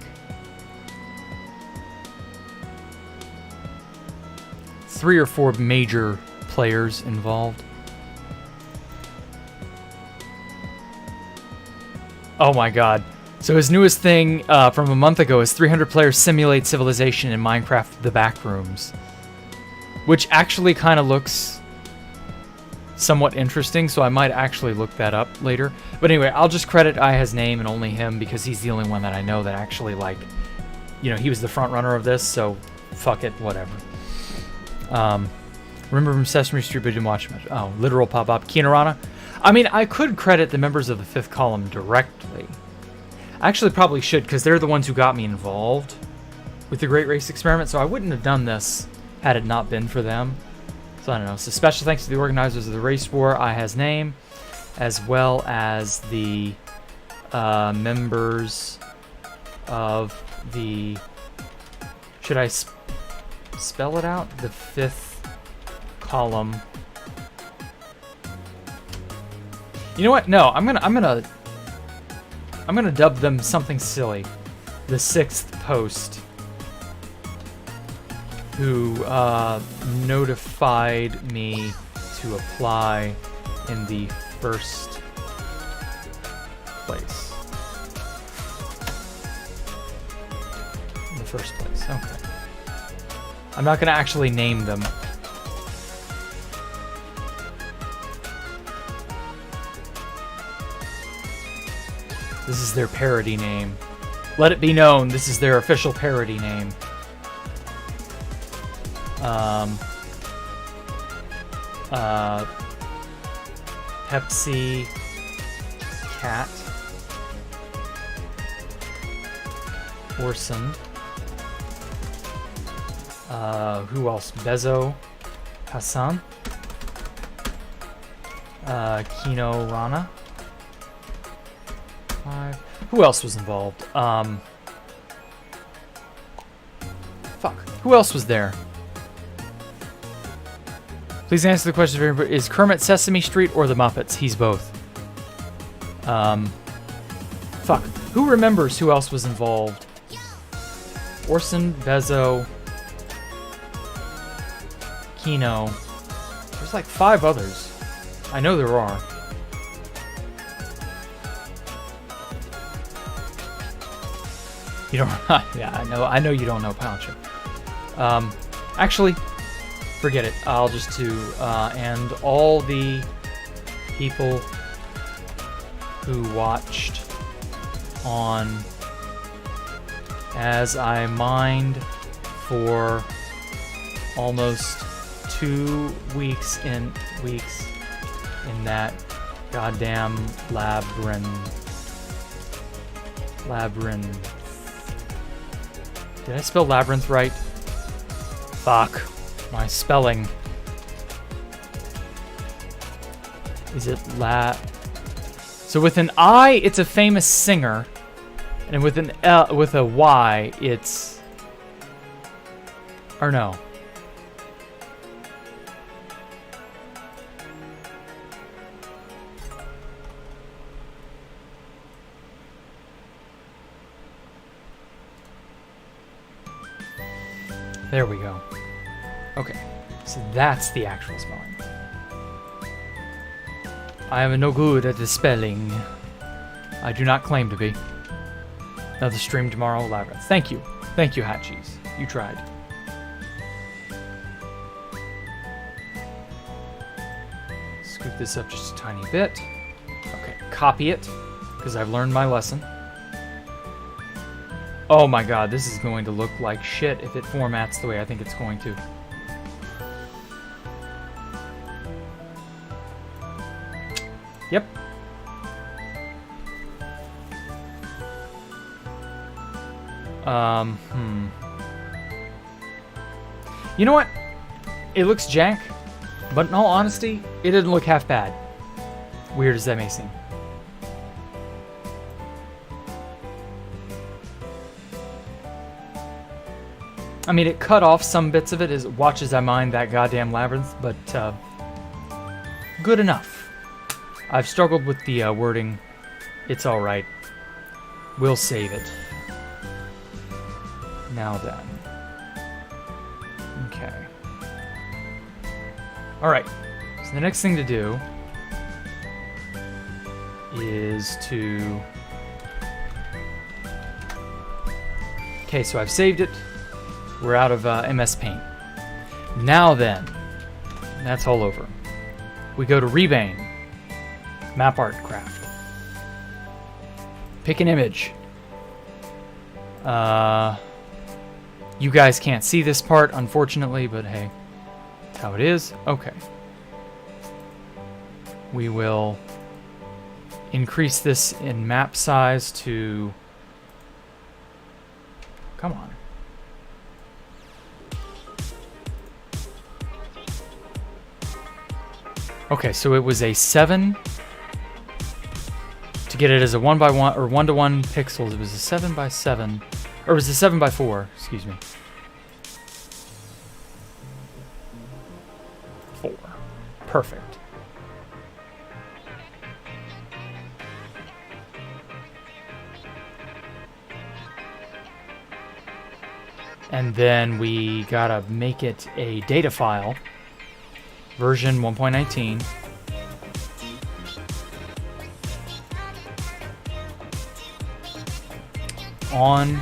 Speaker 1: 3 or 4 major players involved. Oh my god. So his newest thing from a month ago is 300 players simulate civilization in Minecraft The Backrooms. Which actually kind of looks somewhat interesting, so I might actually look that up later. But anyway, I'll just credit I has name and only him because he's the only one that I know that actually, like, you know, he was the front runner of this, so fuck it, whatever. Remember from Sesame Street, but didn't watch much. Oh, literal pop-up. Kinorana. I mean, I could credit the members of the fifth column directly. I actually probably should, because they're the ones who got me involved with the Great Race Experiment, so I wouldn't have done this had it not been for them. So I don't know. So special thanks to the organizers of the race war, I has name, as well as the members of the... Should I spell it out? The fifth column. You know what? No, I'm gonna dub them something silly. The sixth post, who notified me to apply in the first place. In the first place. Okay. I'm not gonna actually name them. This is their parody name. Let it be known, this is their official parody name. Pepsi Cat Orson. Who else? Bezo Hassan. Kino Rana. Who else was involved? Fuck. Who else was there? Please answer the question. Is Kermit Sesame Street or the Muppets? He's both. Fuck. Who remembers who else was involved? Orson, Bezo, Kino. There's like 5 others. I know there are. You don't... yeah, I know you don't know Pancho. Actually, forget it. I'll just do... and all the people who watched on as I mined for almost 2 weeks in that goddamn labyrinth. Did I spell labyrinth right? Fuck. My spelling. Is it So with an I, it's a famous singer. And with an L, with a Y, it's... Or no. There we go. Okay, so that's the actual spelling. I am no good at the spelling. I do not claim to be. Another stream tomorrow, Labyrinth. Thank you. Thank you, Hot Cheese. You tried. Scoop this up just a tiny bit. Okay, copy it, because I've learned my lesson. Oh my god, this is going to look like shit if it formats the way I think it's going to. Yep. You know what? It looks jank, but in all honesty, it didn't look half bad. Weird as that may seem. I mean, it cut off some bits of it as watch as I mine that goddamn labyrinth, but good enough. I've struggled with the wording. It's alright. We'll save it. Now then. Okay. Alright. So the next thing to do is to... Okay, so I've saved it. We're out of MS Paint. Now then, that's all over. We go to Rebane. Map Art Craft. Pick an image. You guys can't see this part, unfortunately, but hey, that's how it is. Okay. We will increase this in map size to... Come on. Okay, so it was a 7. To get it as a 1x1 or 1-to-1 pixels, it was a 7x7, or it was a 7x4, excuse me. 4. Perfect. And then we gotta make it a data file, version 1.19. On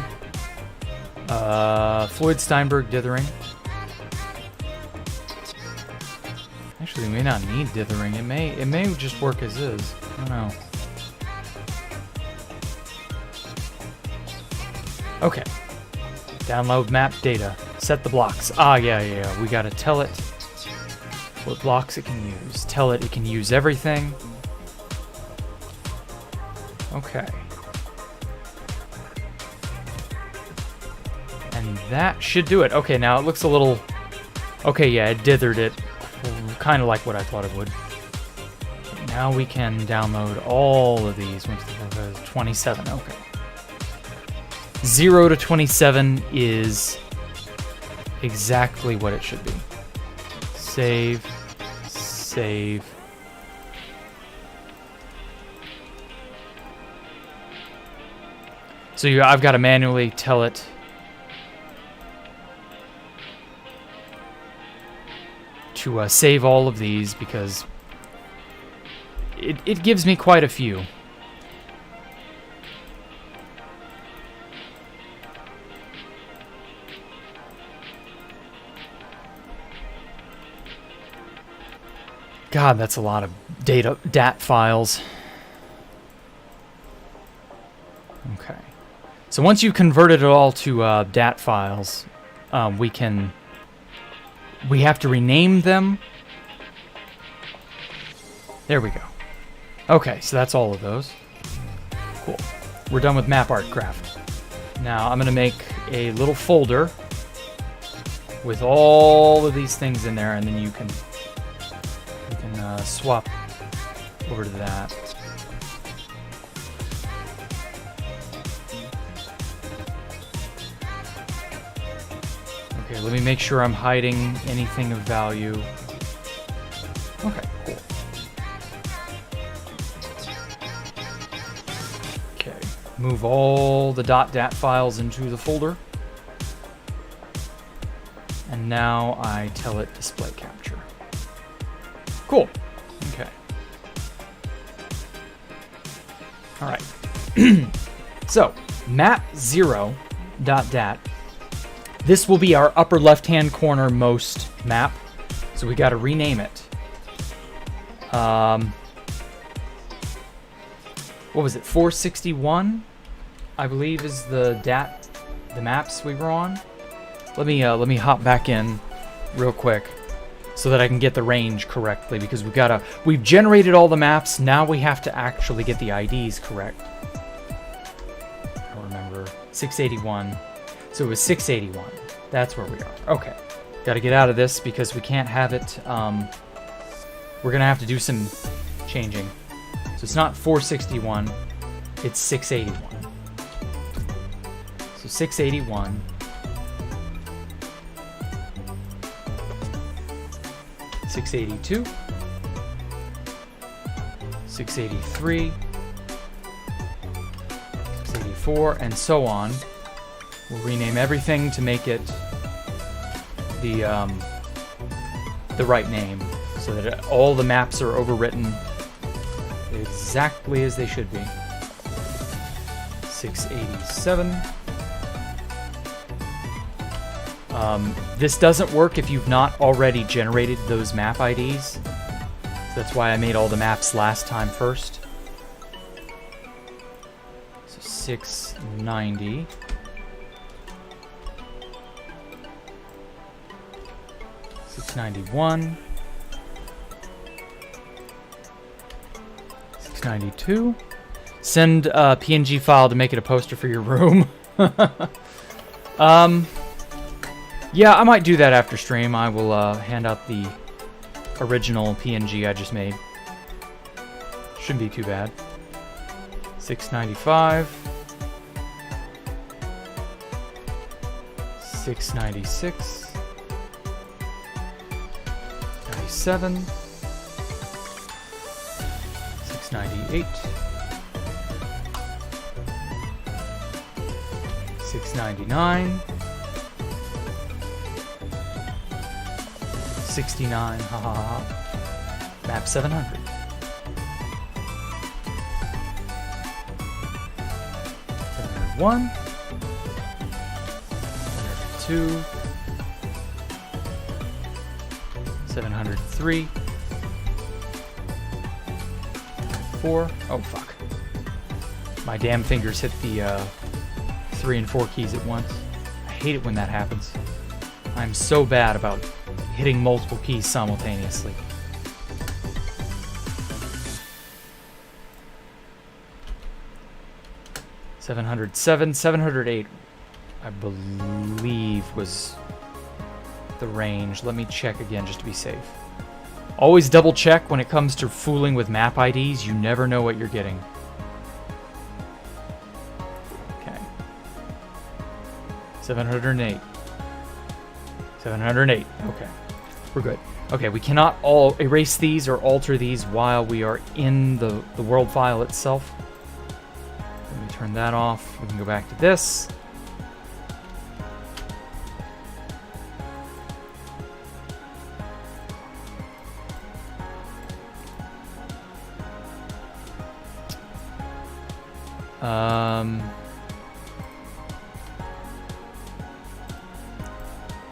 Speaker 1: Floyd Steinberg dithering. Actually, we may not need dithering. It may just work as is. I don't know. Okay. Download map data. Set the blocks. Ah, yeah. We gotta tell it what blocks it can use. Tell it can use everything. Okay. And that should do it. Okay, now it looks a little... Okay, yeah, it dithered it. Kind of like what I thought it would. Now we can download all of these. 27, okay. 0 to 27 is exactly what it should be. Save. Save. So I've got to manually tell it to save all of these because it gives me quite a few. God, that's a lot of DAT files. Okay. So once you've converted it all to DAT files, we have to rename them. There we go. Okay, so that's all of those. Cool. We're done with Map Art Craft. Now I'm going to make a little folder with all of these things in there, and then you can swap over to that. Okay, let me make sure I'm hiding anything of value. Okay, cool. Okay, move all the .dat files into the folder. And now I tell it display capture. Cool. Okay. All right. So, map0.dat. This will be our upper left-hand corner most map. So we got to rename it. What was it? 461, I believe, is the maps we were on. Let me hop back in real quick so that I can get the range correctly, because we've generated all the maps. Now we have to actually get the IDs correct. I don't remember. 681. So it was 681. That's where we are. Okay. Got to get out of this because we can't have it. We're going to have to do some changing. So it's not 461, it's 681. So 681. 682. 683. 684, and so on. We'll rename everything to make it the right name, so that all the maps are overwritten exactly as they should be. 687. This doesn't work if you've not already generated those map IDs. So that's why I made all the maps last time first. So 690. 691. 692. Send a PNG file to make it a poster for your room. Yeah, I might do that after stream. I will hand out the original PNG I just made. Shouldn't be too bad. 695. 696. 97. 698. 699. 69, ha ha ha. Map 700. 701. 702. 703. 4. Oh, fuck. My damn fingers hit the 3 and 4 keys at once. I hate it when that happens. I'm so bad about hitting multiple keys simultaneously. $707, 708, I believe was the range. Let me check again just to be safe. Always double check when it comes to fooling with map IDs. You never know what you're getting. Okay. 708. 708. Okay. We're good. Okay, we cannot all erase these or alter these while we are in the world file itself. Let me turn that off. We can go back to this.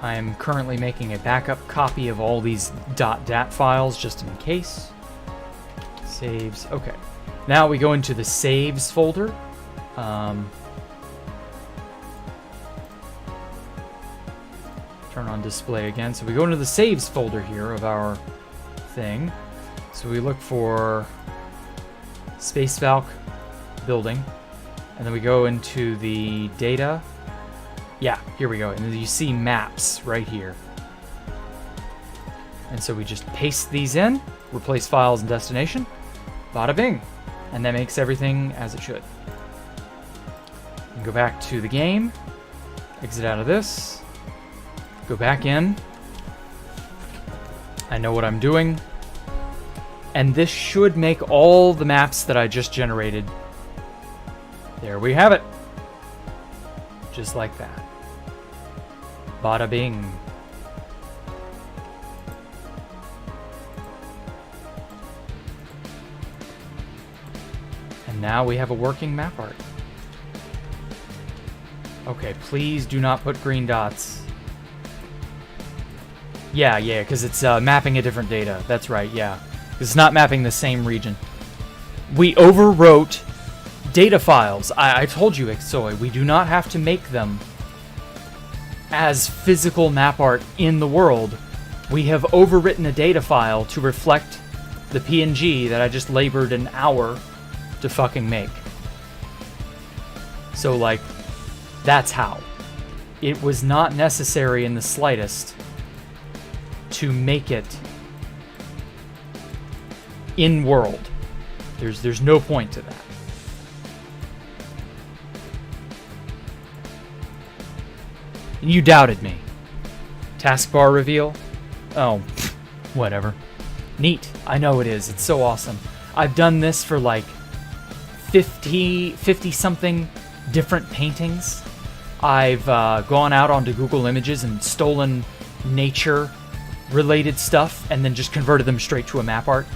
Speaker 1: I am currently making a backup copy of all these .dat files just in case. Saves. Okay. Now we go into the saves folder. Turn on display again. So we go into the saves folder here of our thing. So we look for Space Valk building. And then we go into the data. Yeah, here we go. And then you see maps right here. And so we just paste these in, replace files and destination, bada bing. And that makes everything as it should. And go back to the game, exit out of this, go back in. I know what I'm doing. And this should make all the maps that I just generated. There we have it. Just like that. Bada bing. And now we have a working map art. Okay, please do not put green dots. Yeah, because it's mapping a different data. That's right, yeah. It's not mapping the same region. We overwrote data files. I told you, Ixoi, we do not have to make them as physical map art in the world. We have overwritten a data file to reflect the PNG that I just labored an hour to fucking make. So, like, that's how. It was not necessary in the slightest to make it in world. There's no point to that. You doubted me. Taskbar reveal? Oh, whatever. Neat. I know it is. It's so awesome. I've done this for like 50 something different paintings. I've gone out onto Google Images and stolen nature related stuff and then just converted them straight to a map art.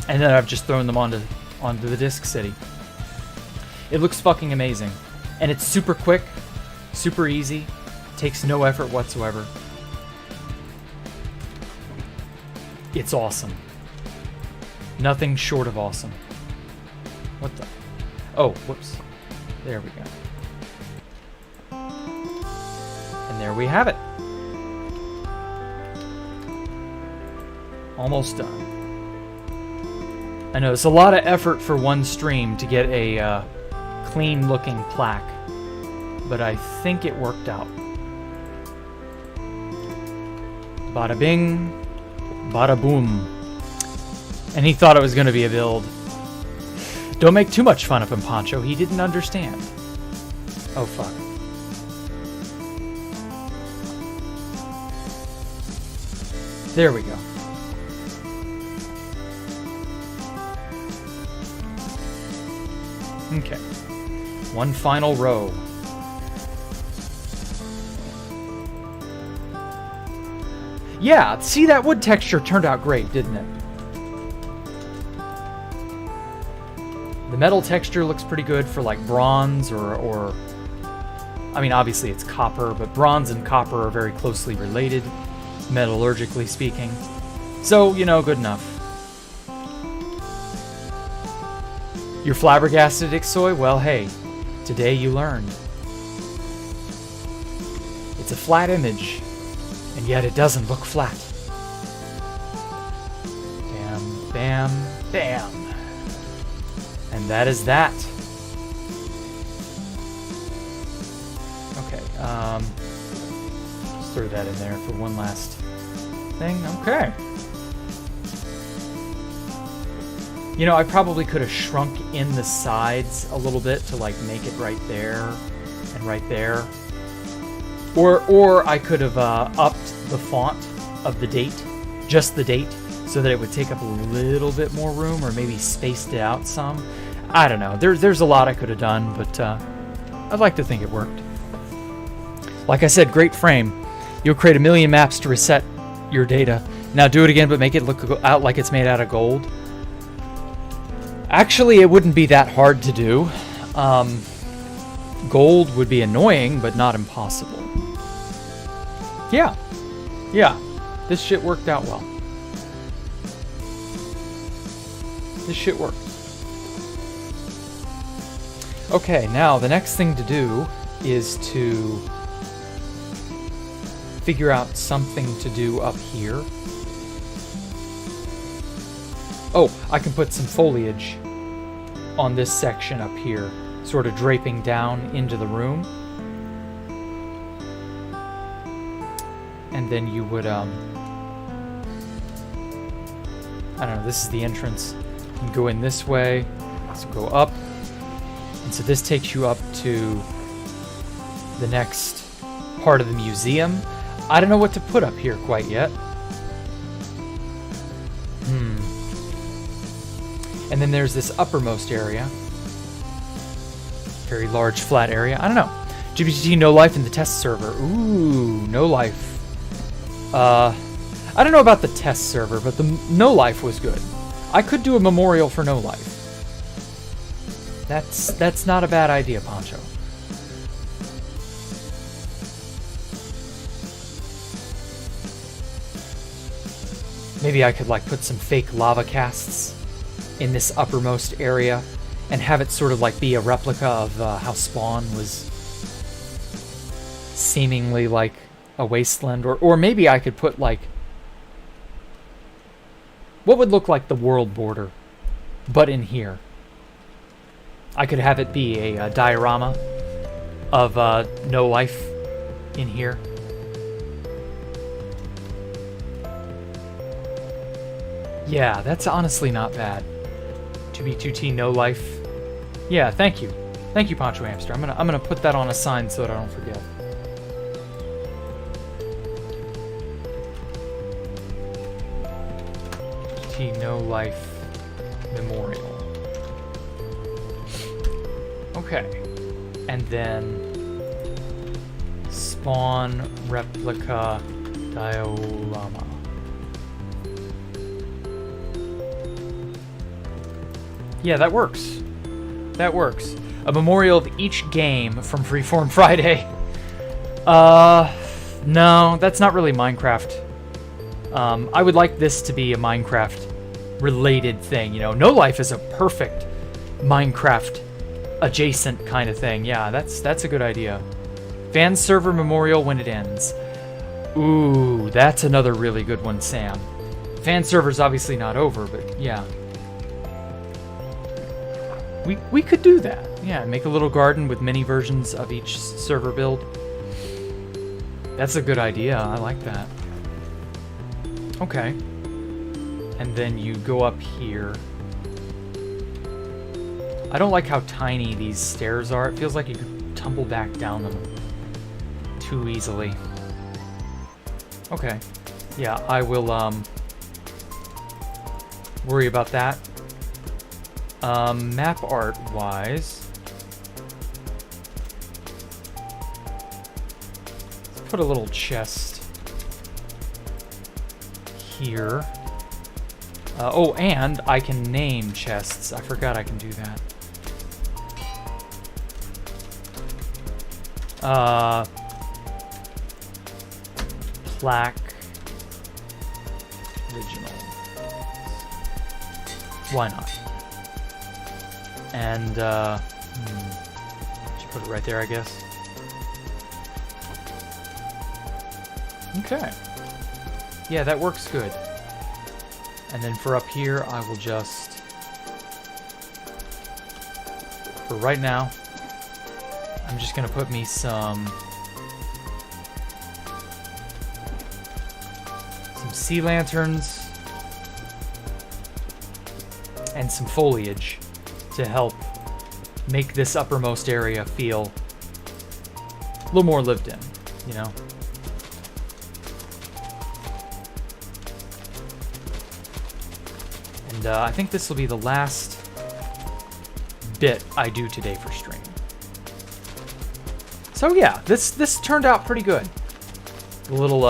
Speaker 1: And then I've just thrown them onto the Disc City. It looks fucking amazing. And it's super quick, super easy, takes no effort whatsoever. It's awesome. Nothing short of awesome. What the? Oh, whoops. There we go. And there we have it. Almost done. I know it's a lot of effort for one stream to get a clean looking plaque, but I think it worked out. Bada bing, bada boom. And he thought it was going to be a build. Don't make too much fun of him, Poncho. He didn't understand. Oh, fuck. There we go. Okay. One final row. Yeah, see, that wood texture turned out great, didn't it? The metal texture looks pretty good for like bronze or I mean, obviously it's copper, but bronze and copper are very closely related, metallurgically speaking. So, you know, good enough. You're flabbergasted, Ixoy? Well, hey, today you learned. It's a flat image, and yet it doesn't look flat. Bam, bam, bam. And that is that. Okay, just throw that in there for one last thing. Okay. You know, I probably could have shrunk in the sides a little bit to like make it right there and right there. Or I could have upped the font of the date, just the date, so that it would take up a little bit more room, or maybe spaced it out some. I don't know. There's a lot I could have done, but I'd like to think it worked. Like I said, great frame. You'll create 1 million maps to reset your data. Now do it again, but make it look out like it's made out of gold. Actually, it wouldn't be that hard to do. Gold would be annoying, but not impossible. Yeah. This shit worked out well. This shit worked. Okay, now the next thing to do is to figure out something to do up here. Oh, I can put some foliage on this section up here, sort of draping down into the room. And then you would, I don't know, this is the entrance. You can go in this way, so go up. And so this takes you up to the next part of the museum. I don't know what to put up here quite yet. And then there's this uppermost area. Very large, flat area. I don't know. GPT no life in the test server. Ooh, no life. I don't know about the test server, but the no life was good. I could do a memorial for no life. That's not a bad idea, Poncho. Maybe I could like put some fake lava casts in this uppermost area and have it sort of like be a replica of how Spawn was seemingly like a wasteland, or maybe I could put like what would look like the world border but in here. I could have it be a diorama of no life in here. Yeah, that's honestly not bad. 2B2T no life. Yeah, thank you. Thank you, Poncho Hamster. I'm gonna put that on a sign so that I don't forget. T no life memorial. Okay. And then spawn replica diorama. Yeah, that works. That works. A memorial of each game from Freeform Friday. No, that's not really Minecraft. I would like this to be a Minecraft-related thing. You know, No Life is a perfect Minecraft-adjacent kind of thing. Yeah, that's a good idea. Fan server memorial when it ends. Ooh, that's another really good one, Sam. Fan server's obviously not over, but yeah. We could do that. Yeah, make a little garden with mini versions of each server build. That's a good idea. I like that. Okay. And then you go up here. I don't like how tiny these stairs are. It feels like you could tumble back down them too easily. Okay. Yeah, I will worry about that. Map art wise, let's put a little chest here. Oh, and I can name chests. I forgot I can do that. Plaque original. Why not? And, just put it right there, I guess. Okay. Yeah, that works good. And then for up here, I will just... For right now, I'm just gonna put me some sea lanterns and some foliage to help make this uppermost area feel a little more lived in, you know? And I think this will be the last bit I do today for stream. So yeah, this turned out pretty good. The little,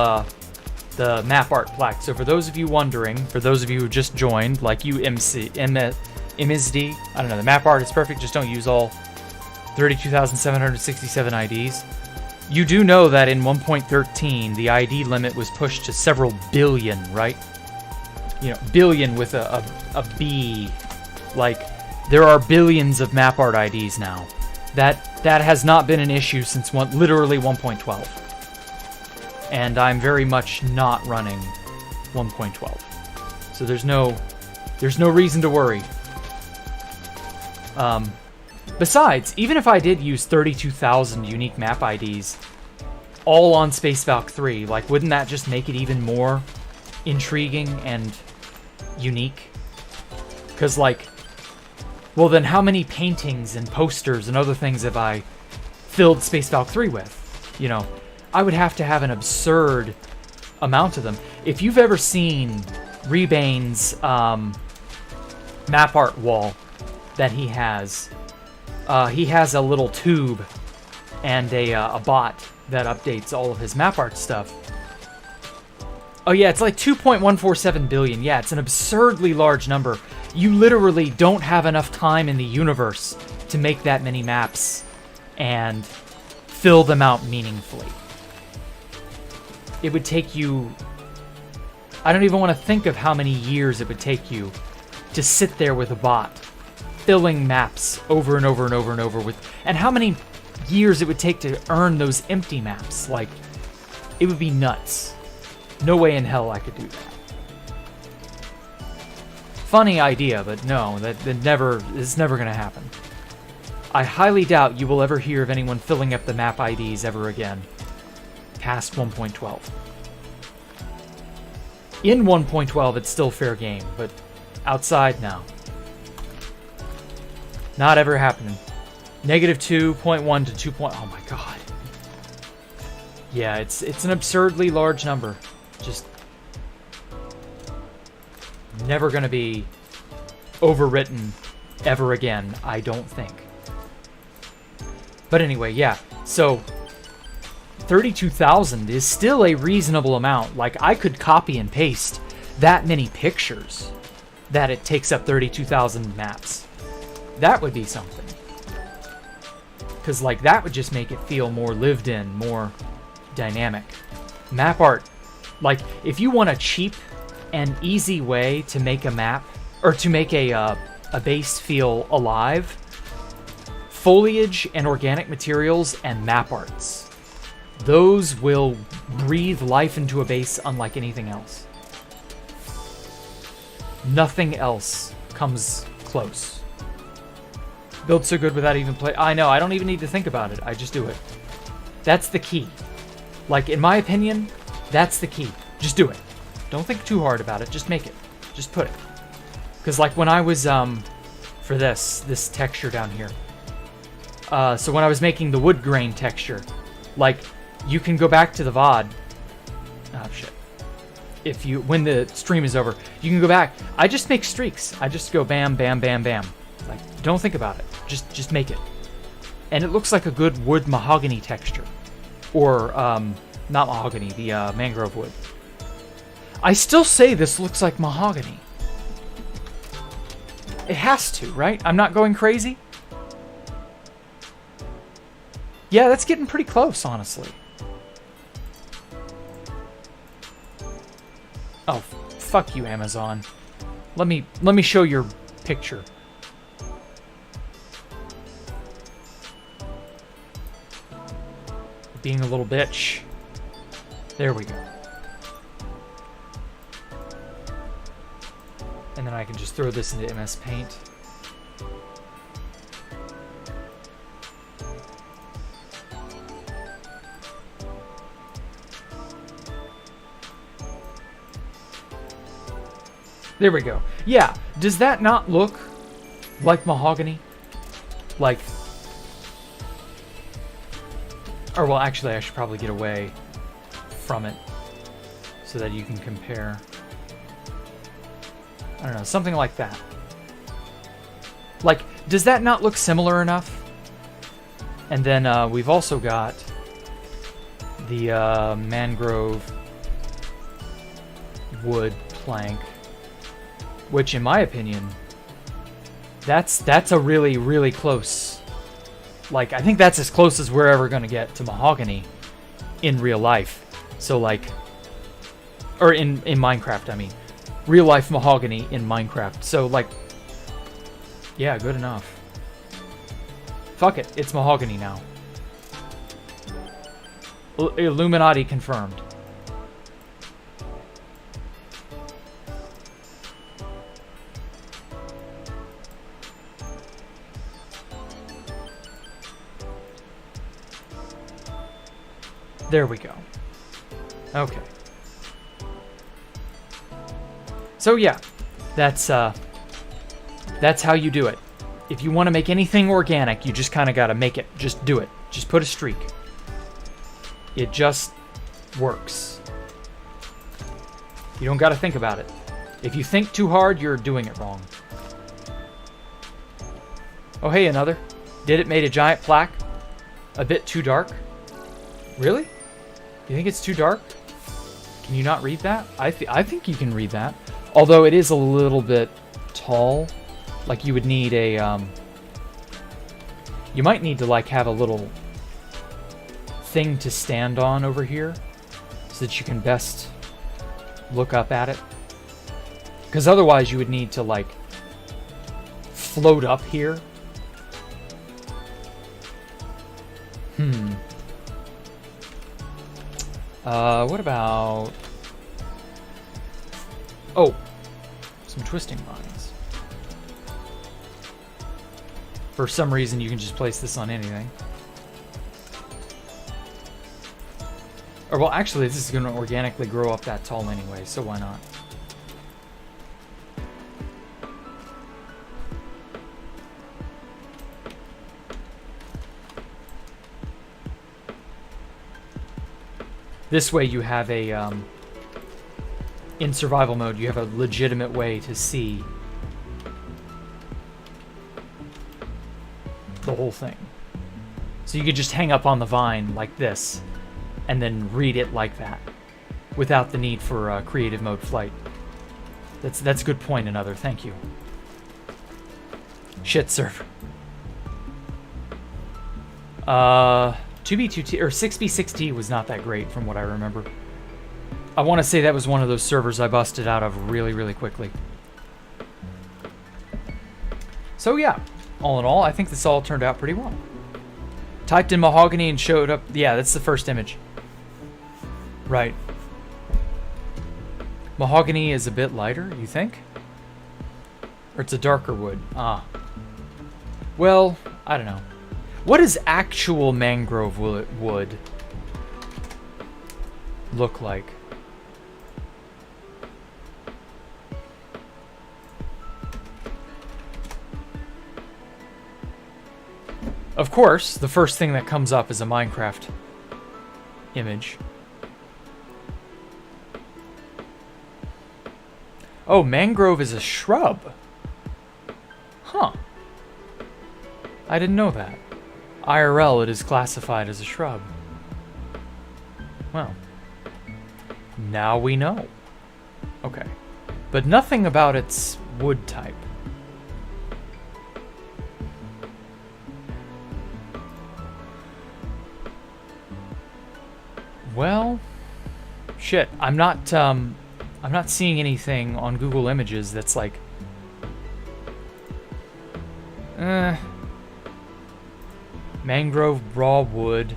Speaker 1: the map art plaque. So for those of you wondering, for those of you who just joined, like you MSD, I don't know, the map art is perfect, just don't use all 32,767 IDs. You do know that in 1.13, the ID limit was pushed to several billion, right? You know, billion with a B. Like, there are billions of map art IDs now. That has not been an issue since literally 1.12. And I'm very much not running 1.12. So there's no reason to worry. Besides, even if I did use 32,000 unique map IDs all on Space Valk 3, like, wouldn't that just make it even more intriguing and unique? Because, like, well, then how many paintings and posters and other things have I filled Space Valk 3 with? You know, I would have to have an absurd amount of them. If you've ever seen Rebane's map art wall that he has a little tube and a bot that updates all of his map art stuff. Oh yeah, it's like 2.147 billion. Yeah, it's an absurdly large number. You literally don't have enough time in the universe to make that many maps and fill them out meaningfully. It would take you... I don't even want to think of how many years it would take you to sit there with a bot, filling maps over and over and over and over with... And how many years it would take to earn those empty maps. Like, it would be nuts. No way in hell I could do that. Funny idea, but no, it's never gonna happen. I highly doubt you will ever hear of anyone filling up the map IDs ever again, past 1.12. In 1.12, it's still fair game, but outside, no. Not ever happening. Negative 2.1 to 2. Oh my god. Yeah, it's an absurdly large number. Just never gonna be overwritten ever again, I don't think. But anyway, yeah. So 32,000 is still a reasonable amount. Like, I could copy and paste that many pictures that it takes up 32,000 maps. That would be something. Because, like, that would just make it feel more lived in, more dynamic. Map art. Like, if you want a cheap and easy way to make a map, or to make a base feel alive, foliage and organic materials and map arts. Those will breathe life into a base unlike anything else. Nothing else comes close. Build so good without even play. I know, I don't even need to think about it. I just do it. That's the key. Like, in my opinion, that's the key. Just do it. Don't think too hard about it. Just make it. Just put it. Because, like, when I was, for this texture down here. So when I was making the wood grain texture, like, you can go back to the VOD. Oh, shit. When the stream is over, you can go back. I just make streaks. I just go bam, bam, bam, bam. Like, don't think about it. Just make it. And it looks like a good wood mahogany texture. Or, not mahogany, the mangrove wood. I still say this looks like mahogany. It has to, right? I'm not going crazy? Yeah, that's getting pretty close, honestly. Oh, fuck you, Amazon. Let me show your picture. Being a little bitch. There we go. And then I can just throw this into MS Paint. There we go. Yeah, does that not look like mahogany? Like... Or, well, actually, I should probably get away from it so that you can compare. I don't know, something like that. Like, does that not look similar enough? And then we've also got the mangrove wood plank, which, in my opinion, that's a really, really close. Like, I think that's as close as we're ever going to get to mahogany in real life. So, like... Or in Minecraft, I mean. Real life mahogany in Minecraft. So, like... Yeah, good enough. Fuck it, it's mahogany now. Illuminati confirmed. There we go. Okay. So yeah, that's how you do it. If you want to make anything organic, you just kind of got to make it. Just do it. Just put a streak. It just works. You don't got to think about it. If you think too hard, you're doing it wrong. Oh, hey, another. Did it made a giant plaque? A bit too dark? Really? You think it's too dark? Can you not read that? I think you can read that. Although it is a little bit tall. Like, you would need a... You might need to, like, have a little thing to stand on over here so that you can best look up at it. Because otherwise you would need to, like, float up here. What about... Oh, some twisting lines. For some reason, you can just place this on anything. Or, well, actually, this is going to organically grow up that tall anyway, so why not? This way you have a, in survival mode, you have a legitimate way to see the whole thing. So you could just hang up on the vine like this, and then read it like that, without the need for creative mode flight. That's a good point, another. Thank you. Shit, server. 2B2T, or 6B6T was not that great from what I remember. I want to say that was one of those servers I busted out of really, really quickly. So yeah, all in all, I think this all turned out pretty well. Typed in mahogany and showed up. Yeah, that's the first image. Right. Mahogany is a bit lighter, you think? Or it's a darker wood. Ah. Well, I don't know. What does actual mangrove wood look like? Of course, the first thing that comes up is a Minecraft image. Oh, mangrove is a shrub. Huh. I didn't know that. IRL, it is classified as a shrub. Well, now we know. Okay. But nothing about its wood type. Well, shit. I'm not seeing anything on Google Images that's like, mangrove raw wood.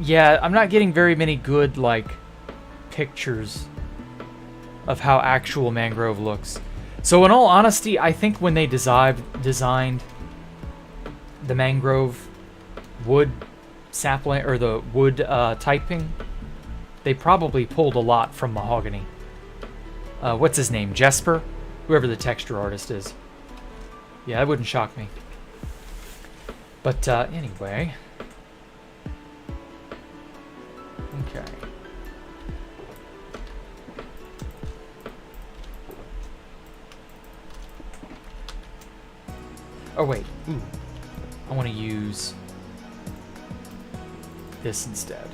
Speaker 1: Yeah, I'm not getting very many good, like, pictures of how actual mangrove looks. So in all honesty, I think when they designed the mangrove wood sapling, or the wood typing, they probably pulled a lot from mahogany. What's his name? Jesper? Whoever the texture artist is. Yeah, that wouldn't shock me. But anyway. Okay. Oh, wait. Ooh. I want to use this instead.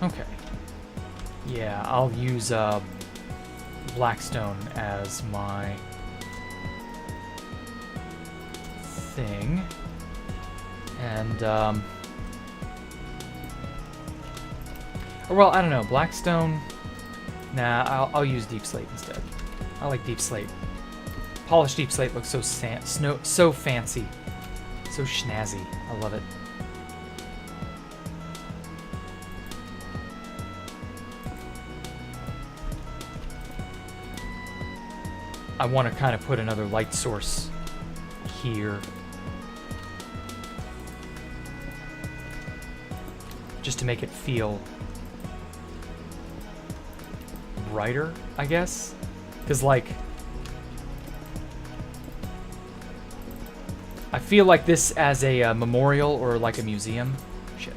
Speaker 1: Okay. Yeah, I'll use Blackstone as my thing. And, or, well, I don't know, Blackstone. Nah, I'll use Deep Slate instead. I like Deep Slate. Polished Deep Slate looks so so fancy, so schnazzy. I love it. I want to kind of put another light source here. Just to make it feel brighter, I guess. Because, like, I feel like this as a memorial or like a museum. Shit.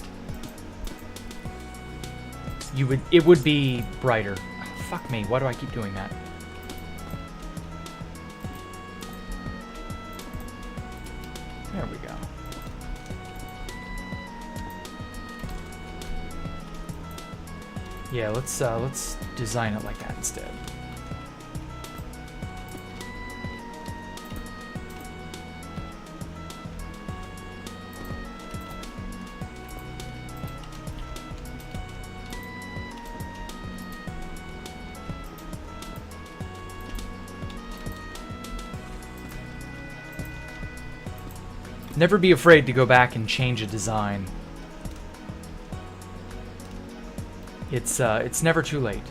Speaker 1: It would be brighter. Oh, fuck me, why do I keep doing that? There we go. Yeah, let's design it like that instead. Never be afraid to go back and change a design. It's never too late.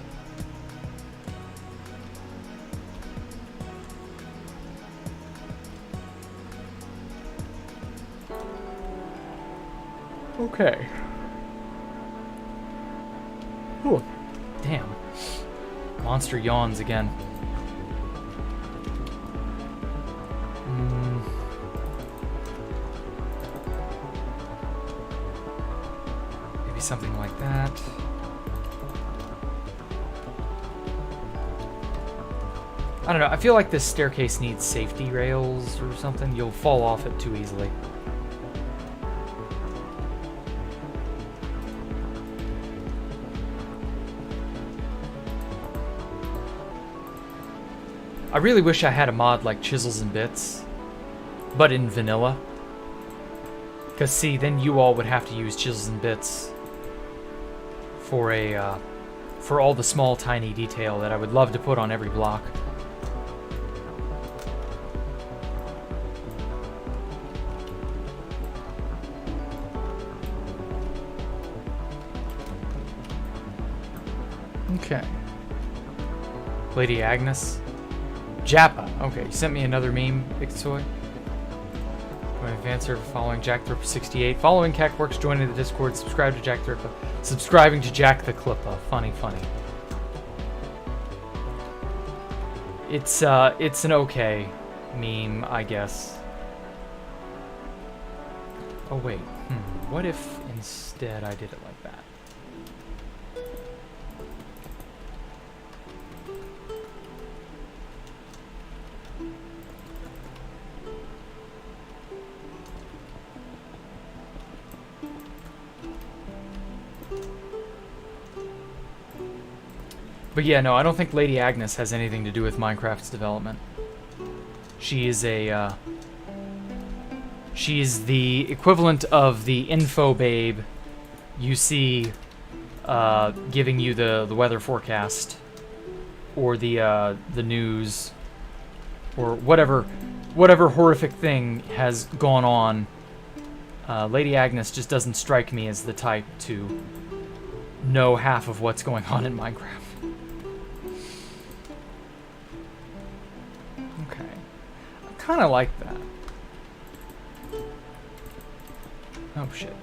Speaker 1: Okay. Ooh. Damn. Monster yawns again. Maybe something like that. I don't know, I feel like this staircase needs safety rails or something. You'll fall off it too easily. I really wish I had a mod like Chisels and Bits, but in vanilla. Because see, then you all would have to use Chisels and Bits for for all the small tiny detail that I would love to put on every block. Okay. Lady Agnes. Jappa. Okay, you sent me another meme, Ixtoy. Join advance server following Jacktherippa 68. Following CACWorks, joining the Discord, subscribe to Jacktherippa. Subscribing to Jacktherippa. Funny, funny. It's an okay meme, I guess. Oh wait, what if instead I did it like that? But yeah, no, I don't think Lady Agnes has anything to do with Minecraft's development. She is she's the equivalent of the info babe you see giving you the weather forecast or the news or whatever horrific thing has gone on. Lady Agnes just doesn't strike me as the type to know half of what's going on in Minecraft. Kind of like that. Oh shit.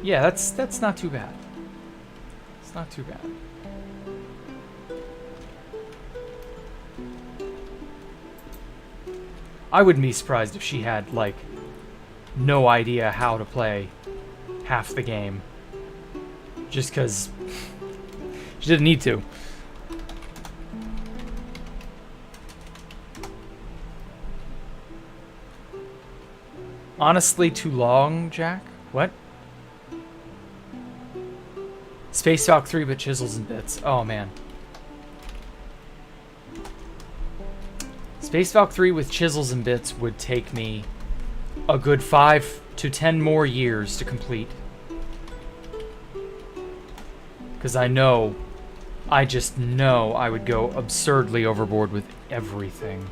Speaker 1: Yeah, that's not too bad. It's not too bad. I wouldn't be surprised if she had like no idea how to play half the game. Just because she didn't need to. Honestly, too long, Jack? What? Space Valk 3 but Chisels and Bits. Oh, man. Space Valk 3 with Chisels and Bits would take me a good 5 to 10 more years to complete. Because I just know I would go absurdly overboard with everything.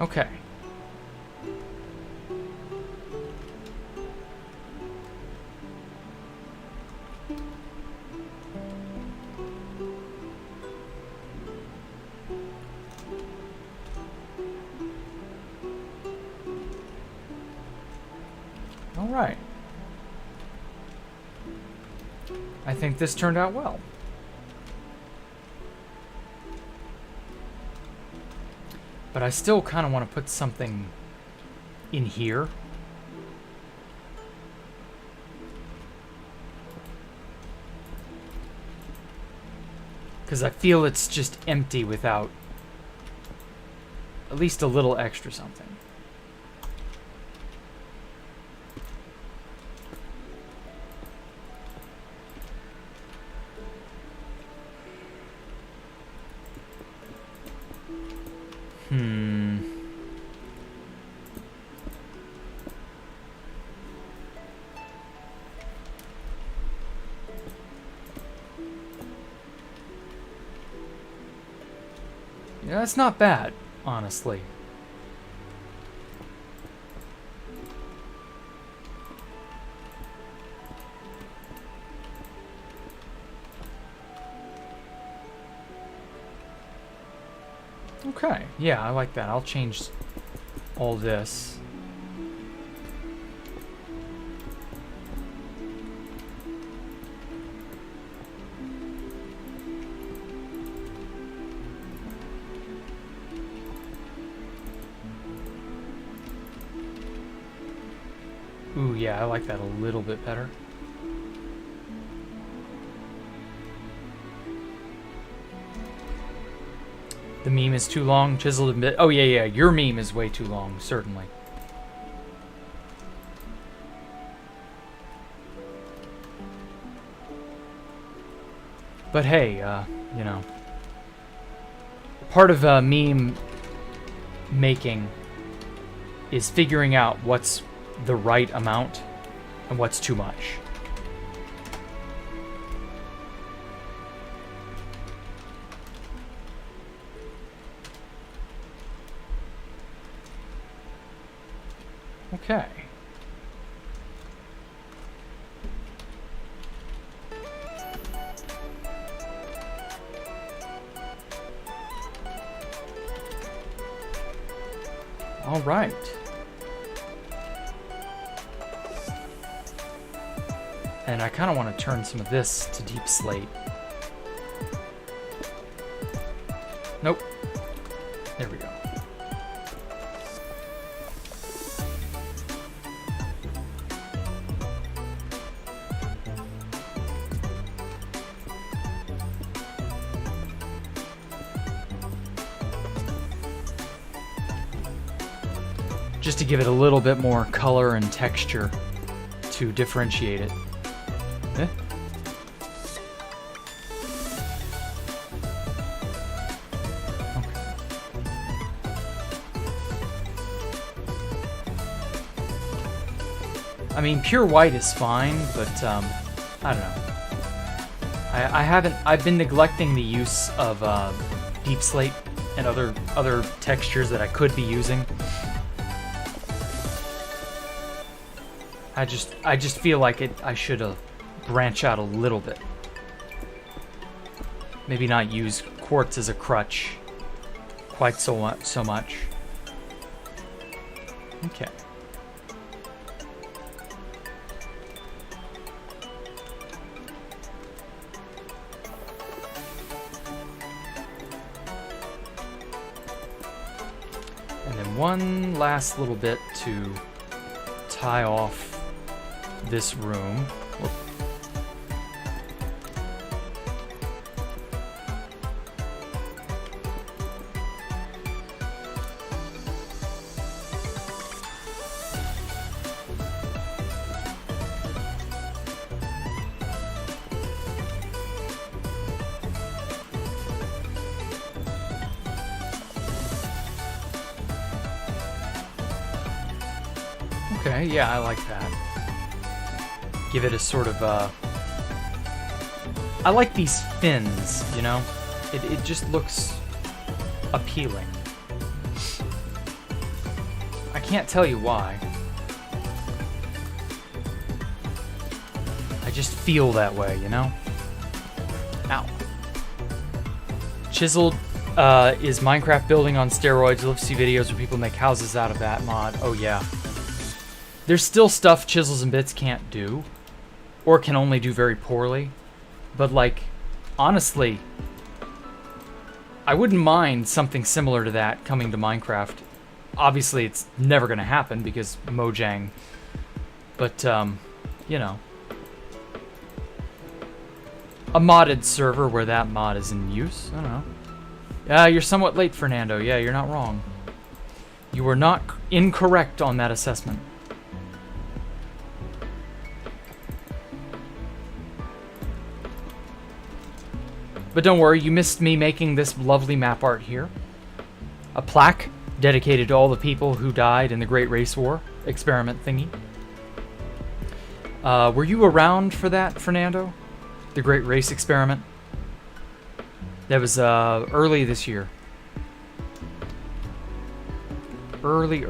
Speaker 1: Okay. Alright. I think this turned out well. But I still kind of want to put something in here. Because I feel it's just empty without at least a little extra something. Yeah, that's not bad, honestly. Okay, yeah, I like that. I'll change all this. Yeah, I like that a little bit better. The meme is too long, chiseled a bit. Oh, yeah, yeah, your meme is way too long, certainly. But hey, you know, part of meme making is figuring out what's the right amount and what's too much. Okay. All right. And I kind of want to turn some of this to deep slate. Nope. There we go. Just to give it a little bit more color and texture to differentiate it. Eh? Okay. I mean, pure white is fine, but I don't know. I've been neglecting the use of deep slate and other textures that I could be using. I just feel like I should branch out a little bit. Maybe not use quartz as a crutch quite so much. Okay. And then one last little bit to tie off this room. Whoop. Okay, yeah, I like that. Give it a sort of, I like these fins, you know? It just looks appealing. I can't tell you why. I just feel that way, you know? Ow. Chiseled is Minecraft building on steroids. You'll see videos where people make houses out of that mod. Oh, yeah. There's still stuff Chisels and Bits can't do, or can only do very poorly. But, like, honestly, I wouldn't mind something similar to that coming to Minecraft. Obviously, it's never going to happen because Mojang. But, you know. A modded server where that mod is in use. I don't know. You're somewhat late, Fernando. Yeah, you're not wrong. You were not incorrect on that assessment. But don't worry, you missed me making this lovely map art here. A plaque dedicated to all the people who died in the Great Race War experiment thingy. Were you around for that, Fernando? The Great Race Experiment? That was early this year. Early.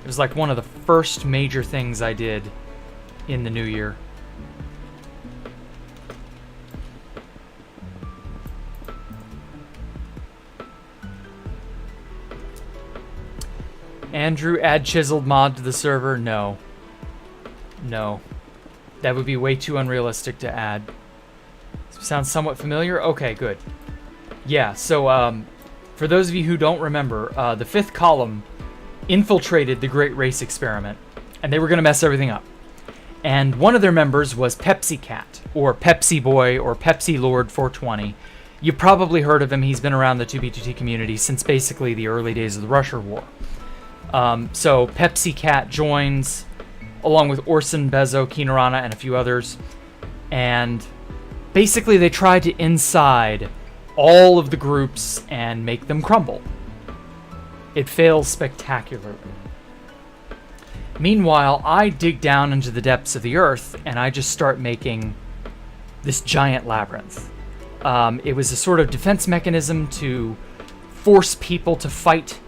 Speaker 1: It was like one of the first major things I did in the new year. Andrew, add chiseled mod to the server? No. No. That would be way too unrealistic to add. Sounds somewhat familiar? Okay, good. Yeah, so, for those of you who don't remember, the fifth column infiltrated the Great Race Experiment, and they were going to mess everything up. And one of their members was Pepsi Cat, or Pepsi Boy, or Pepsi Lord 420. You probably heard of him. He's been around the 2B2T community since basically the early days of the Russia War. So Pepsi Cat joins, along with Orson, Bezo, Kinorana, and a few others. And basically they try to inside all of the groups and make them crumble. It fails spectacularly. Meanwhile, I dig down into the depths of the earth and I just start making this giant labyrinth. It was a sort of defense mechanism to force people to fight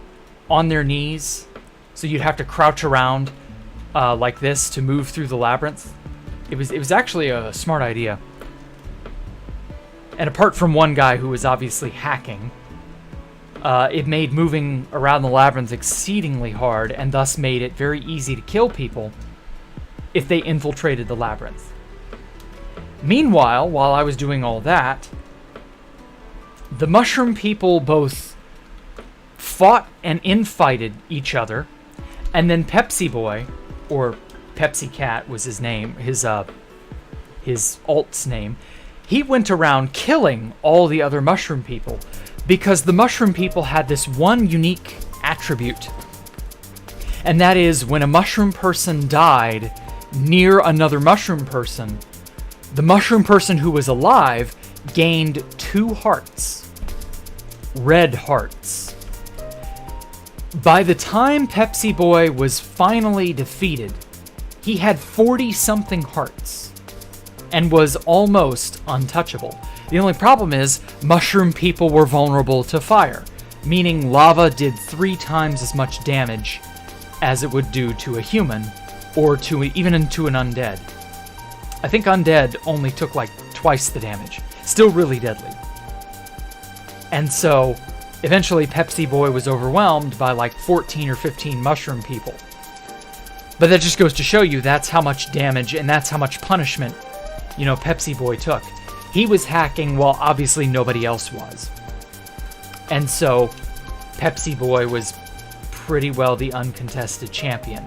Speaker 1: on their knees. So you'd have to crouch around like this to move through the labyrinth. It was actually a smart idea. And apart from one guy who was obviously hacking, it made moving around the labyrinth exceedingly hard and thus made it very easy to kill people if they infiltrated the labyrinth. Meanwhile, while I was doing all that, the mushroom people both fought and infighted each other, and then Pepsi Boy, or Pepsi Cat was his name, his alt's name, he went around killing all the other mushroom people because the mushroom people had this one unique attribute, and that is when a mushroom person died near another mushroom person, the mushroom person who was alive gained 2 hearts. Red hearts. By the time Pepsi Boy was finally defeated, he had 40-something hearts and was almost untouchable. The only problem is mushroom people were vulnerable to fire, meaning lava did 3 times as much damage as it would do to a human or even to an undead. I think undead only took like twice the damage. Still really deadly. And so, eventually Pepsi Boy was overwhelmed by like 14 or 15 mushroom people. But that just goes to show you that's how much damage and that's how much punishment, Pepsi Boy took. He was hacking while obviously nobody else was. And so, Pepsi Boy was pretty well the uncontested champion.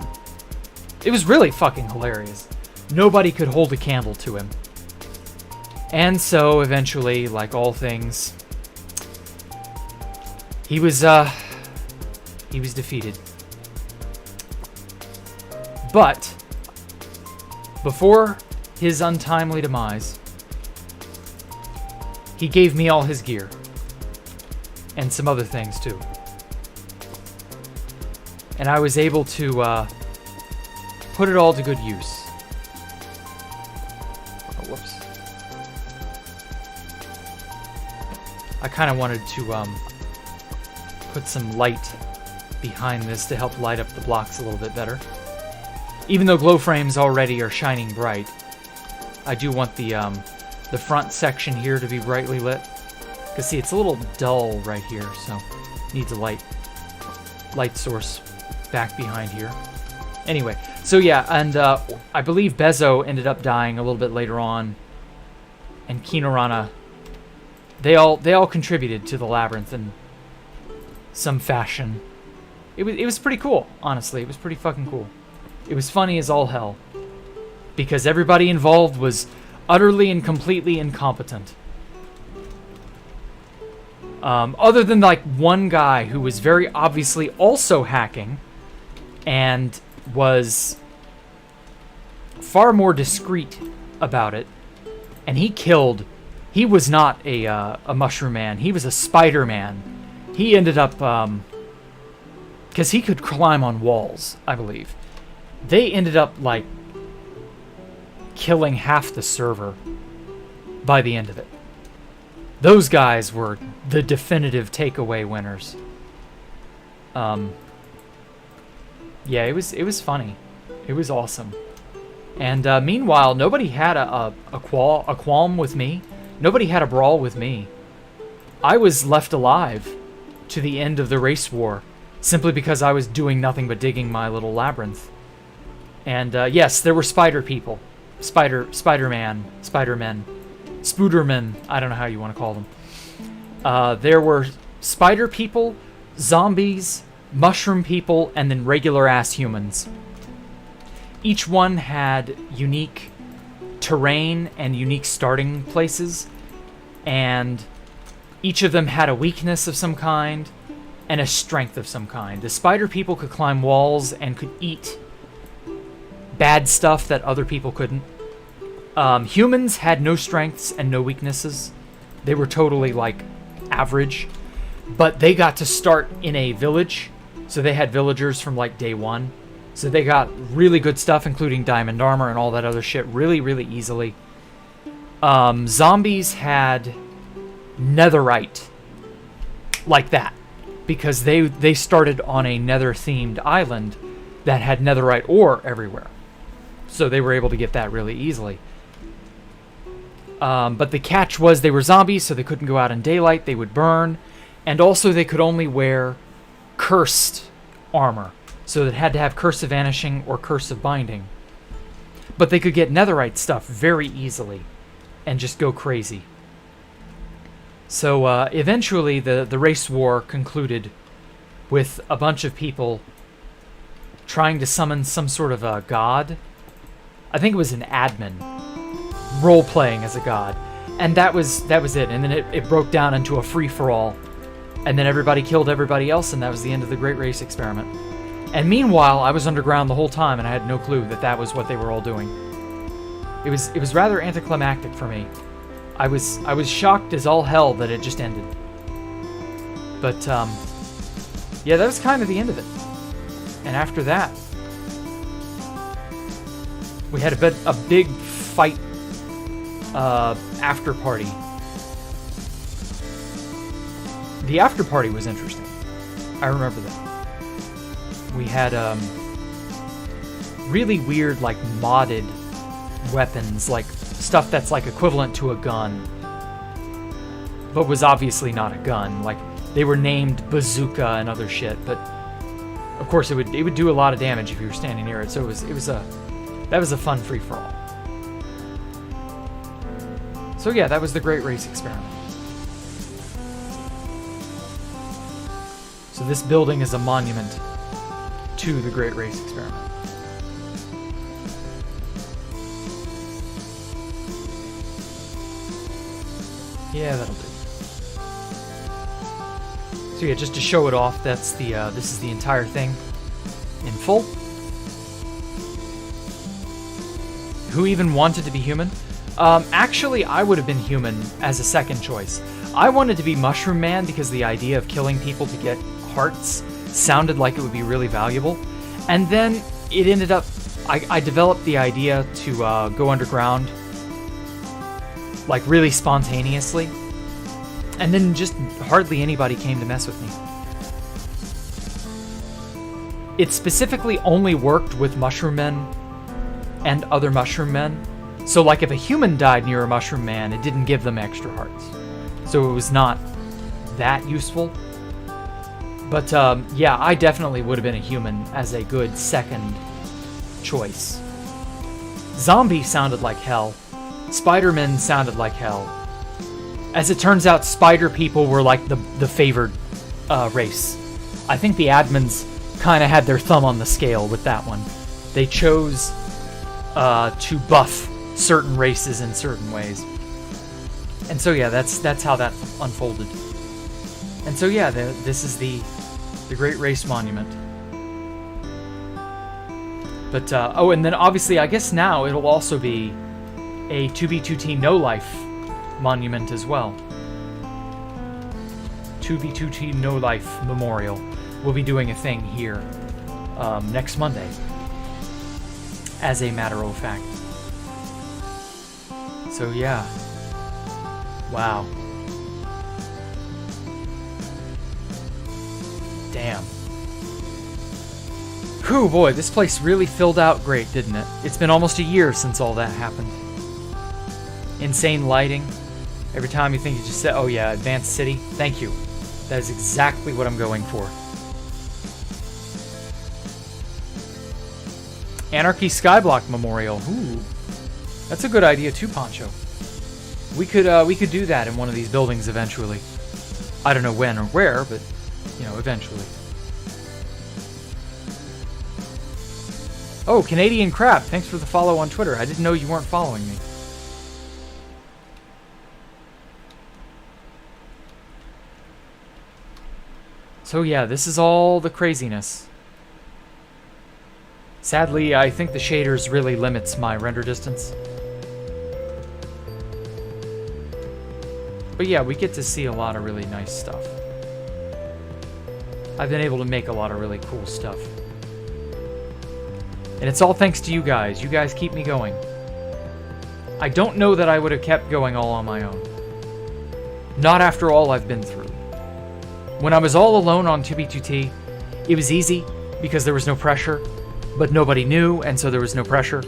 Speaker 1: It was really fucking hilarious. Nobody could hold a candle to him. And so, eventually, like all things, he was defeated. But before his untimely demise, he gave me all his gear. And some other things, too. And I was able to put it all to good use. Oh, whoops. I kind of wanted to put some light behind this to help light up the blocks a little bit better. Even though glow frames already are shining bright, I do want the front section here to be brightly lit. Because see, it's a little dull right here, so needs a light source back behind here. Anyway, so yeah, and I believe Bezo ended up dying a little bit later on, and Kinorana. They all contributed to the labyrinth in some fashion. It was pretty cool, honestly. It was pretty fucking cool. It was funny as all hell, because everybody involved was utterly and completely incompetent. Other than like one guy who was very obviously also hacking and was far more discreet about it, and he was not a mushroom man, he was a spider man. He ended up because he could climb on walls, I believe. They ended up like killing half the server by the end of it. Those guys were the definitive takeaway winners. Yeah, it was funny. It was awesome. And meanwhile, nobody had a qualm with me. Nobody had a brawl with me. I was left alive to the end of the race war simply because I was doing nothing but digging my little labyrinth. And yes, there were spider people. Spider-Man, Spider-Men, Spoodermen, I don't know how you want to call them. There were spider people, zombies, mushroom people, and then regular-ass humans. Each one had unique terrain and unique starting places, and each of them had a weakness of some kind and a strength of some kind. The spider people could climb walls and could eat bad stuff that other people couldn't. Humans had no strengths and no weaknesses. They were totally, like, average. But they got to start in a village, so they had villagers from, like, day one. So they got really good stuff, including diamond armor and all that other shit, really, really easily. Zombies had netherite, like that, because they started on a nether-themed island that had netherite ore everywhere. So they were able to get that really easily. But the catch was they were zombies, so they couldn't go out in daylight, they would burn, and also they could only wear cursed armor. So it had to have Curse of Vanishing or Curse of Binding. But they could get netherite stuff very easily and just go crazy. So eventually the race war concluded with a bunch of people trying to summon some sort of a god. I think it was an admin role-playing as a god. And that was it. And then it broke down into a free-for-all. And then everybody killed everybody else, and that was the end of the Great Race Experiment. And meanwhile, I was underground the whole time, and I had no clue that was what they were all doing. It was rather anticlimactic for me. I was shocked as all hell that it just ended. But yeah, that was kind of the end of it. And after that, we had a big fight after party. The after party was interesting. I remember that. We had really weird, like, modded weapons, like stuff that's like equivalent to a gun, but was obviously not a gun. Like, they were named bazooka and other shit, but of course it would do a lot of damage if you were standing near it. So that was a fun free for all. So yeah, that was the Great Race Experiment. So this building is a monument to the Great Race Experiment. Yeah, that'll do. So yeah, just to show it off, that's the this is the entire thing in full. Who even wanted to be human? Actually, I would have been human as a second choice. I wanted to be Mushroom Man because the idea of killing people to get hearts sounded like it would be really valuable. And then it ended up, I developed the idea to go underground, like, really spontaneously. And then just hardly anybody came to mess with me. It specifically only worked with Mushroom Men and other Mushroom Men. So, like, if a human died near a Mushroom Man, it didn't give them extra hearts. So it was not that useful. But, yeah, I definitely would have been a human as a good second choice. Zombie sounded like hell. Spider-Men sounded like hell. As it turns out, spider people were like the favored race. I think the admins kind of had their thumb on the scale with that one. They chose to buff certain races in certain ways. And so yeah, that's how that unfolded. And so yeah, this is the Great Race Monument. But oh, and then obviously I guess now it'll also be a 2v2t no life monument as well. 2v2t no life memorial. We'll be doing a thing here next Monday, as a matter of fact. So yeah. Wow. Damn. Whew, boy, this place really filled out great, didn't it? It's been almost a year since all that happened. Insane lighting. Every time you think you just said, oh yeah, advanced city. Thank you. That is exactly what I'm going for. Anarchy Skyblock Memorial. Ooh. That's a good idea too, Poncho. We could do that in one of these buildings eventually. I don't know when or where, but you know, eventually. Oh, Canadian Crab, thanks for the follow on Twitter. I didn't know you weren't following me. So yeah, this is all the craziness. Sadly, I think the shaders really limits my render distance. But yeah, we get to see a lot of really nice stuff. I've been able to make a lot of really cool stuff. And it's all thanks to you guys. You guys keep me going. I don't know that I would have kept going all on my own. Not after all I've been through. When I was all alone on 2B2T, it was easy because there was no pressure, but nobody knew, and so there was no pressure.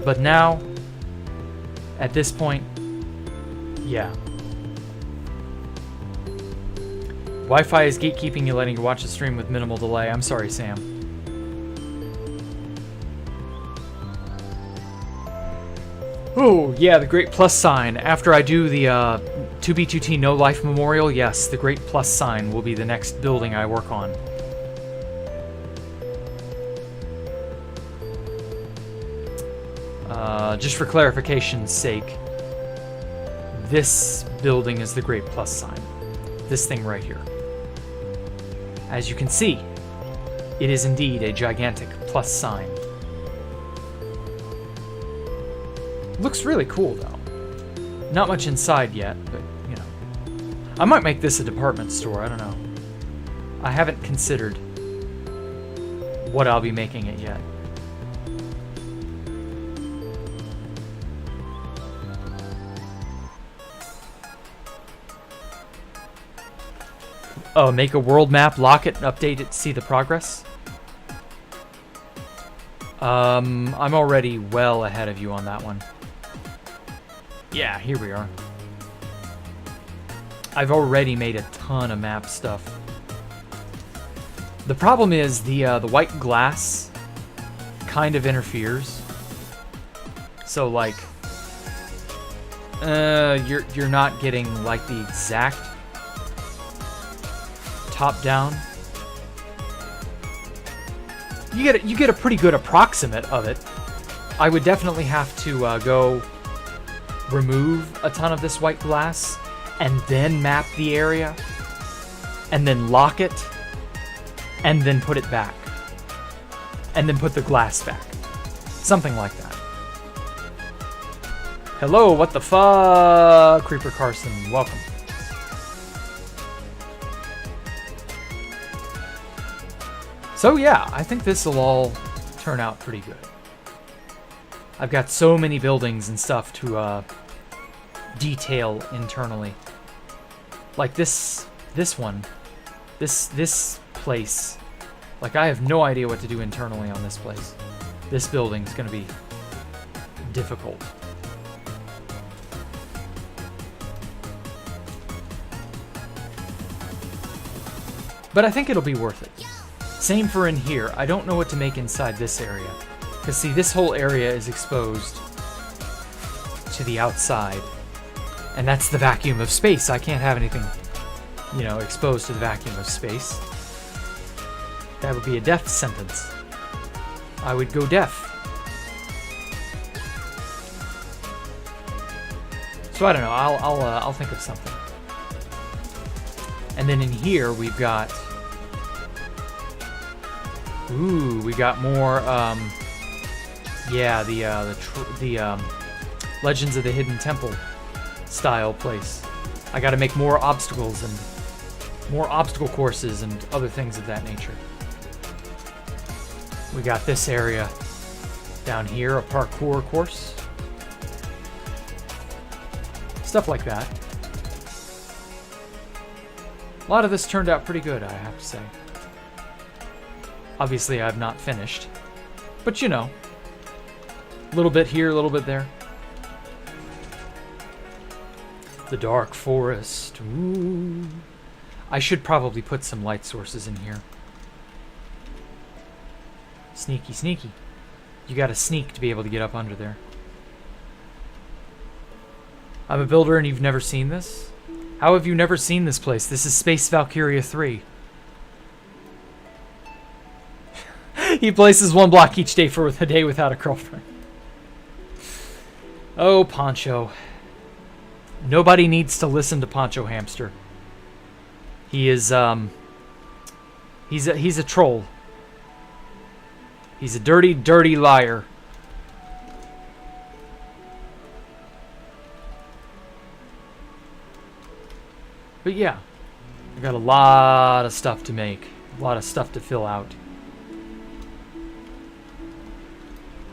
Speaker 1: But now, at this point, yeah. Wi-Fi is gatekeeping you, letting you watch the stream with minimal delay. I'm sorry, Sam. Oh, yeah, the great plus sign. After I do the 2B2T No Life Memorial, yes, the great plus sign will be the next building I work on. Just for clarification's sake, this building is the great plus sign. This thing right here. As you can see, it is indeed a gigantic plus sign. Looks really cool, though. Not much inside yet, but, you know. I might make this a department store, I don't know. I haven't considered what I'll be making it yet. Oh, make a world map, lock it, update it, see the progress? I'm already well ahead of you on that one. Yeah, here we are. I've already made a ton of map stuff. The problem is the white glass kind of interferes. So like, you're not getting like the exact top down. You get a pretty good approximate of it. I would definitely have to go remove a ton of this white glass and then map the area and then lock it and then put it back and then put the glass back. Something like that. Hello, what the fuck? Creeper Carson, welcome. So yeah, I think this will all turn out pretty good. I've got so many buildings and stuff to detail internally. Like this one, this place. Like I have no idea what to do internally on this place. This building's gonna be difficult. But I think it'll be worth it. Same for in here. I don't know what to make inside this area. Because see, this whole area is exposed to the outside. And that's the vacuum of space. I can't have anything, you know, exposed to the vacuum of space. That would be a death sentence. I would go deaf. So I don't know. I'll think of something. And then in here we've got. Ooh, we got more. Yeah, the Legends of the Hidden Temple style place. I got to make more obstacles and more obstacle courses and other things of that nature. We got this area down here, a parkour course. Stuff like that. A lot of this turned out pretty good, I have to say. Obviously, I've not finished. But you know, a little bit here, a little bit there. The Dark Forest. Ooh. I should probably put some light sources in here. Sneaky, sneaky. You gotta sneak to be able to get up under there. I'm a builder and you've never seen this? How have you never seen this place? This is Space Valkyria 3. He places 1 block each day for a day without a girlfriend. Oh, Poncho. Nobody needs to listen to Poncho Hamster. He is, he's a troll. He's a dirty, dirty liar. But yeah, I got a lot of stuff to make. A lot of stuff to fill out.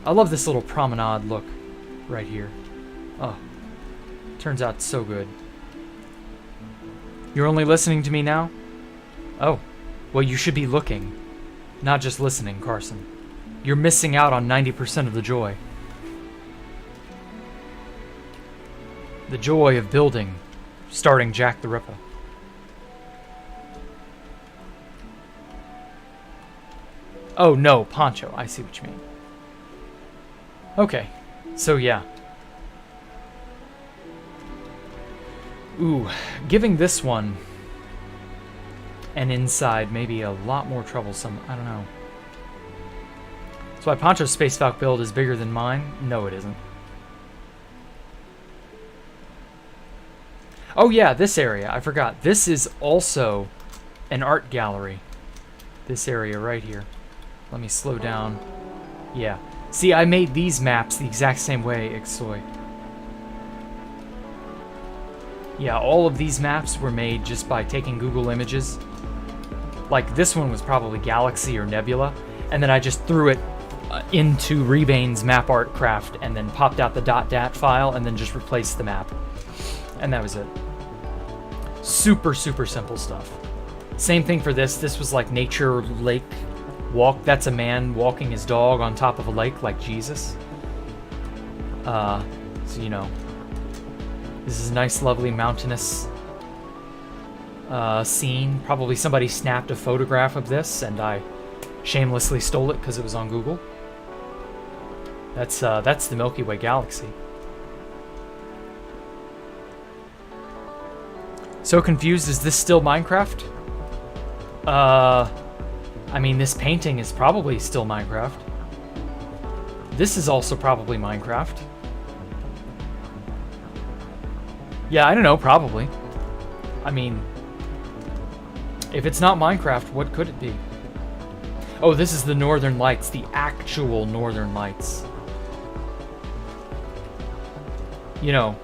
Speaker 1: I love this little promenade look right here. Oh, turns out so good. You're only listening to me now? Oh, well, you should be looking, not just listening, Carson. You're missing out on 90% of the joy. The joy of building, starting Jacktherippa. Oh no, Poncho, I see what you mean. Okay, so yeah. Ooh, giving this one an inside may be a lot more troublesome. I don't know. So why Poncho's Space Falcon build is bigger than mine? No, it isn't. Oh yeah, this area, I forgot. This is also an art gallery. This area right here. Let me slow down. Yeah. See, I made these maps the exact same way, Ixoy. Yeah, all of these maps were made just by taking Google Images. Like, this one was probably Galaxy or Nebula, and then I just threw it into Rebane's map art craft, and then popped out the .dat file, and then just replaced the map. And that was it. Super, super simple stuff. Same thing for this. This was like nature lake walk. That's a man walking his dog on top of a lake like Jesus. So, you know, this is a nice, lovely, mountainous scene. Probably somebody snapped a photograph of this, and I shamelessly stole it because it was on Google. That's the Milky Way galaxy. So confused, is this still Minecraft? I mean, this painting is probably still Minecraft. This is also probably Minecraft. Yeah, I don't know, probably. I mean, if it's not Minecraft, what could it be? Oh, this is the Northern Lights, the actual Northern Lights. You know,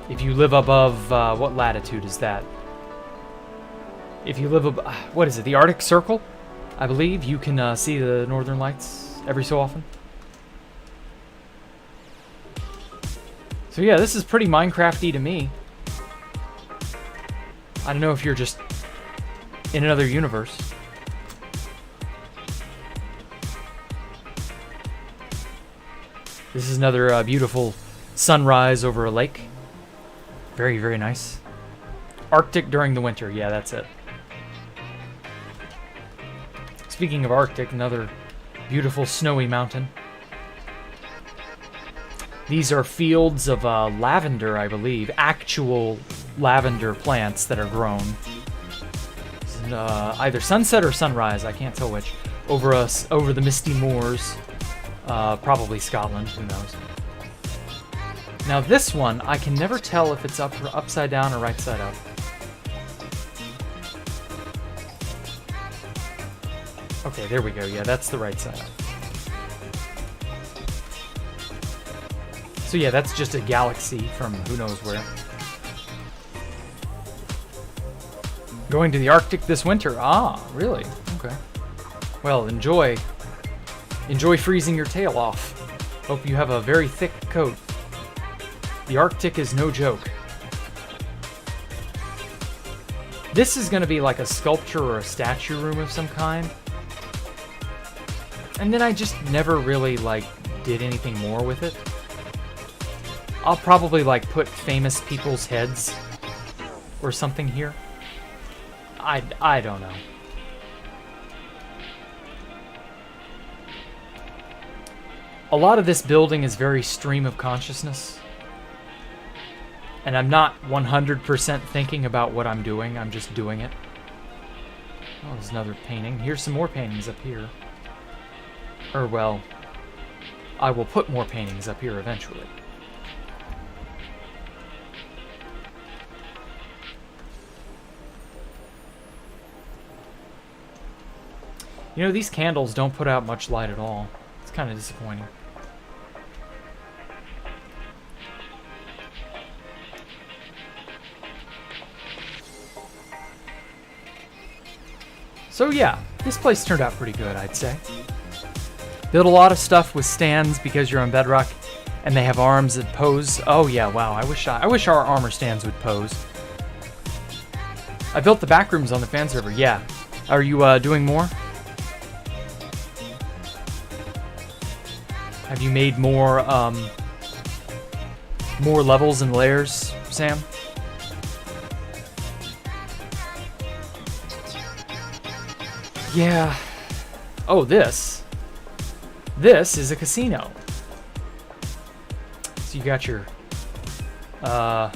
Speaker 1: if you live above, what latitude is that? If you live above, what is it, the Arctic Circle? I believe you can see the Northern Lights every so often. So yeah, this is pretty Minecraft-y to me. I don't know if you're just in another universe. This is another beautiful sunrise over a lake. Very, very nice. Arctic during the winter. Yeah, that's it. Speaking of Arctic, another beautiful snowy mountain. These are fields of lavender, I believe. Actual lavender plants that are grown. Either sunset or sunrise, I can't tell which. Over the misty moors. Probably Scotland, who knows. Now this one, I can never tell if it's upside down or right side up. Okay, there we go. Yeah, that's the right side up. So yeah, that's just a galaxy from who knows where. Going to the Arctic this winter. Ah, really? Okay. Well, enjoy freezing your tail off. Hope you have a very thick coat. The Arctic is no joke. This is going to be like a sculpture or a statue room of some kind. And then I just never really, like, did anything more with it. I'll probably, like, put famous people's heads or something here. I don't know. A lot of this building is very stream of consciousness. And I'm not 100% thinking about what I'm doing. I'm just doing it. Oh, there's another painting. Here's some more paintings up here. Or, well, I will put more paintings up here eventually. You know, these candles don't put out much light at all. It's kind of disappointing. So yeah, this place turned out pretty good, I'd say. Build a lot of stuff with stands because you're on Bedrock, and they have arms that pose. Oh yeah, wow, I wish our armor stands would pose. I built the back rooms on the fan server, yeah. Are you doing more? Have you made more levels and layers, Sam? Yeah. Oh, this is a casino. So you got your, not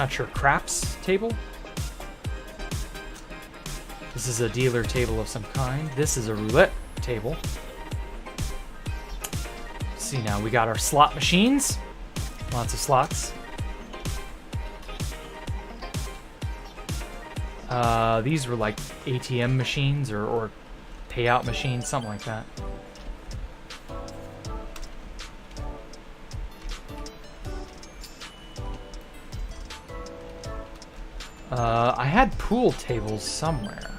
Speaker 1: sure, craps table? This is a dealer table of some kind. This is a roulette table. Let's see now, we got our slot machines. Lots of slots. These were like ATM machines or payout machines, something like that. I had pool tables somewhere.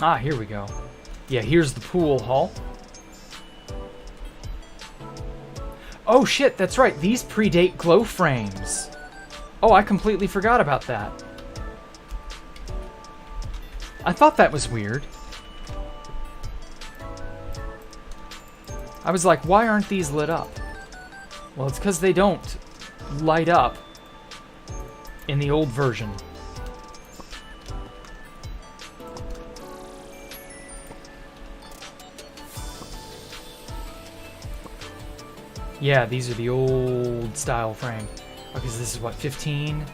Speaker 1: Ah, here we go. Yeah, here's the pool hall. Oh shit, that's right. These predate glow frames. Oh, I completely forgot about that. I thought that was weird. I was like, why aren't these lit up? Well, it's because they don't light up in the old version. Yeah, these are the old style frame. Okay, so this is what, 15?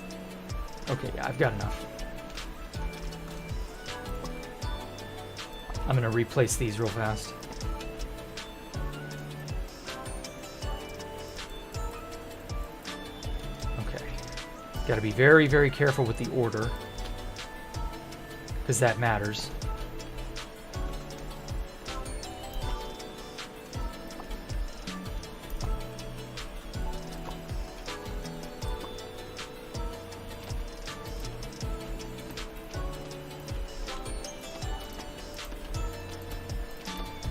Speaker 1: Okay, yeah, I've got enough. I'm gonna replace these real fast. Okay. Gotta be very, very careful with the order, because that matters.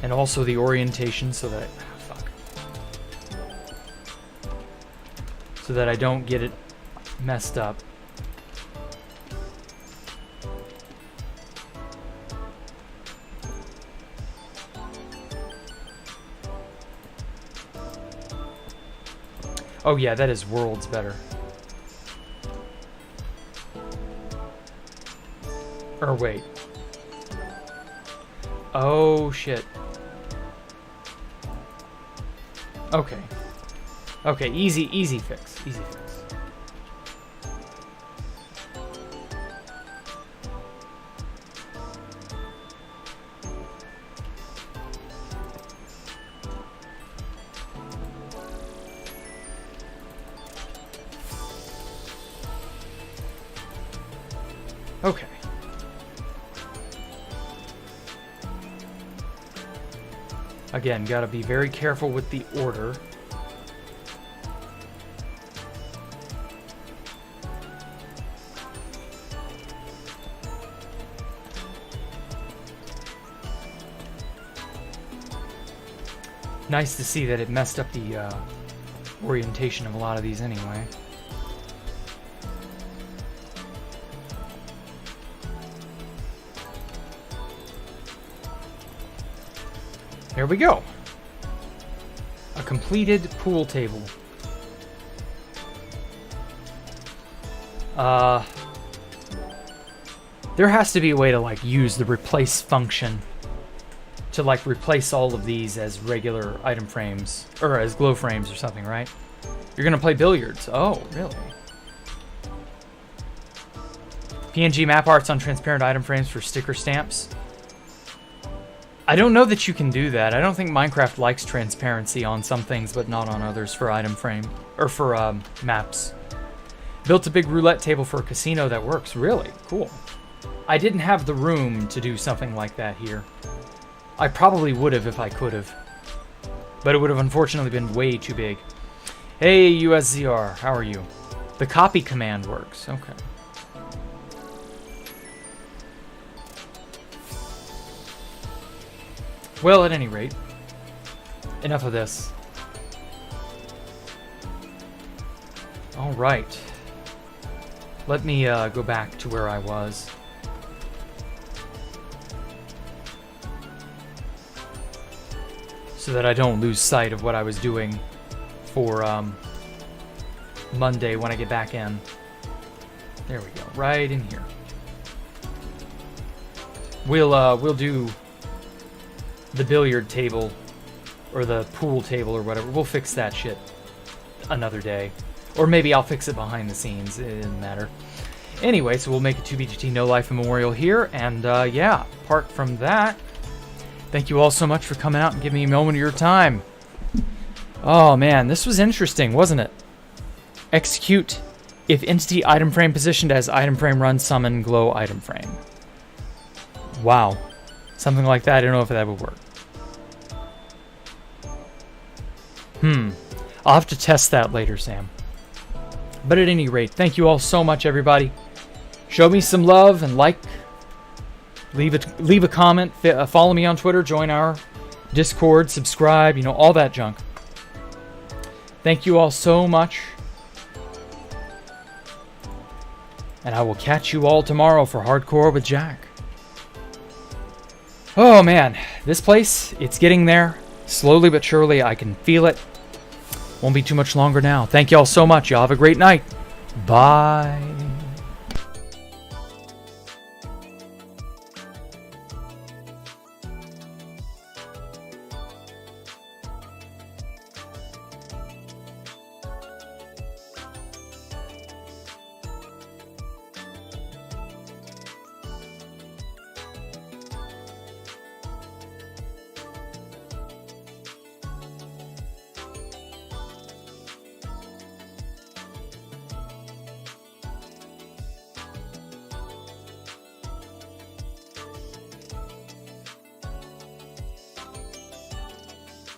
Speaker 1: And also the orientation so that, so that I don't get it messed up. Oh yeah, that is worlds better. Or wait. Oh shit. Okay. Okay, easy fix. Easy fix. Okay. Again, gotta be very careful with the order. Nice to see that it messed up the orientation of a lot of these anyway. There we go. A completed pool table. There has to be a way to like use the replace function to like replace all of these as regular item frames or as glow frames or something, right? You're gonna play billiards. Oh, really? PNG map arts on transparent item frames for sticker stamps. I don't know that you can do that. I don't think Minecraft likes transparency on some things, but not on others for item frame, or for maps. Built a big roulette table for a casino that works. Really? Cool. I didn't have the room to do something like that here. I probably would have if I could have. But it would have unfortunately been way too big. Hey, USZR, how are you? The copy command works. Okay. Well, at any rate, enough of this. All right. Let me go back to where I was. So that I don't lose sight of what I was doing for Monday when I get back in. There we go, right in here. We'll do the billiard table or the pool table or whatever. We'll fix that shit another day. Or maybe I'll fix it behind the scenes. It doesn't matter. Anyway, so we'll make a 2BGT No Life Memorial here. And yeah, apart from that, thank you all so much for coming out and giving me a moment of your time. Oh man, this was interesting, wasn't it? Execute if entity item frame positioned as item frame run summon glow item frame. Wow. Something like that, I don't know if that would work. I'll have to test that later, Sam. But at any rate, thank you all so much, everybody. Show me some love and like. Leave a comment. Follow me on Twitter. Join our Discord. Subscribe. You know, all that junk. Thank you all so much. And I will catch you all tomorrow for Hardcore with Jack. Oh man, this place, it's getting there. Slowly but surely, I can feel it. Won't be too much longer now. Thank you all so much. Y'all have a great night. Bye.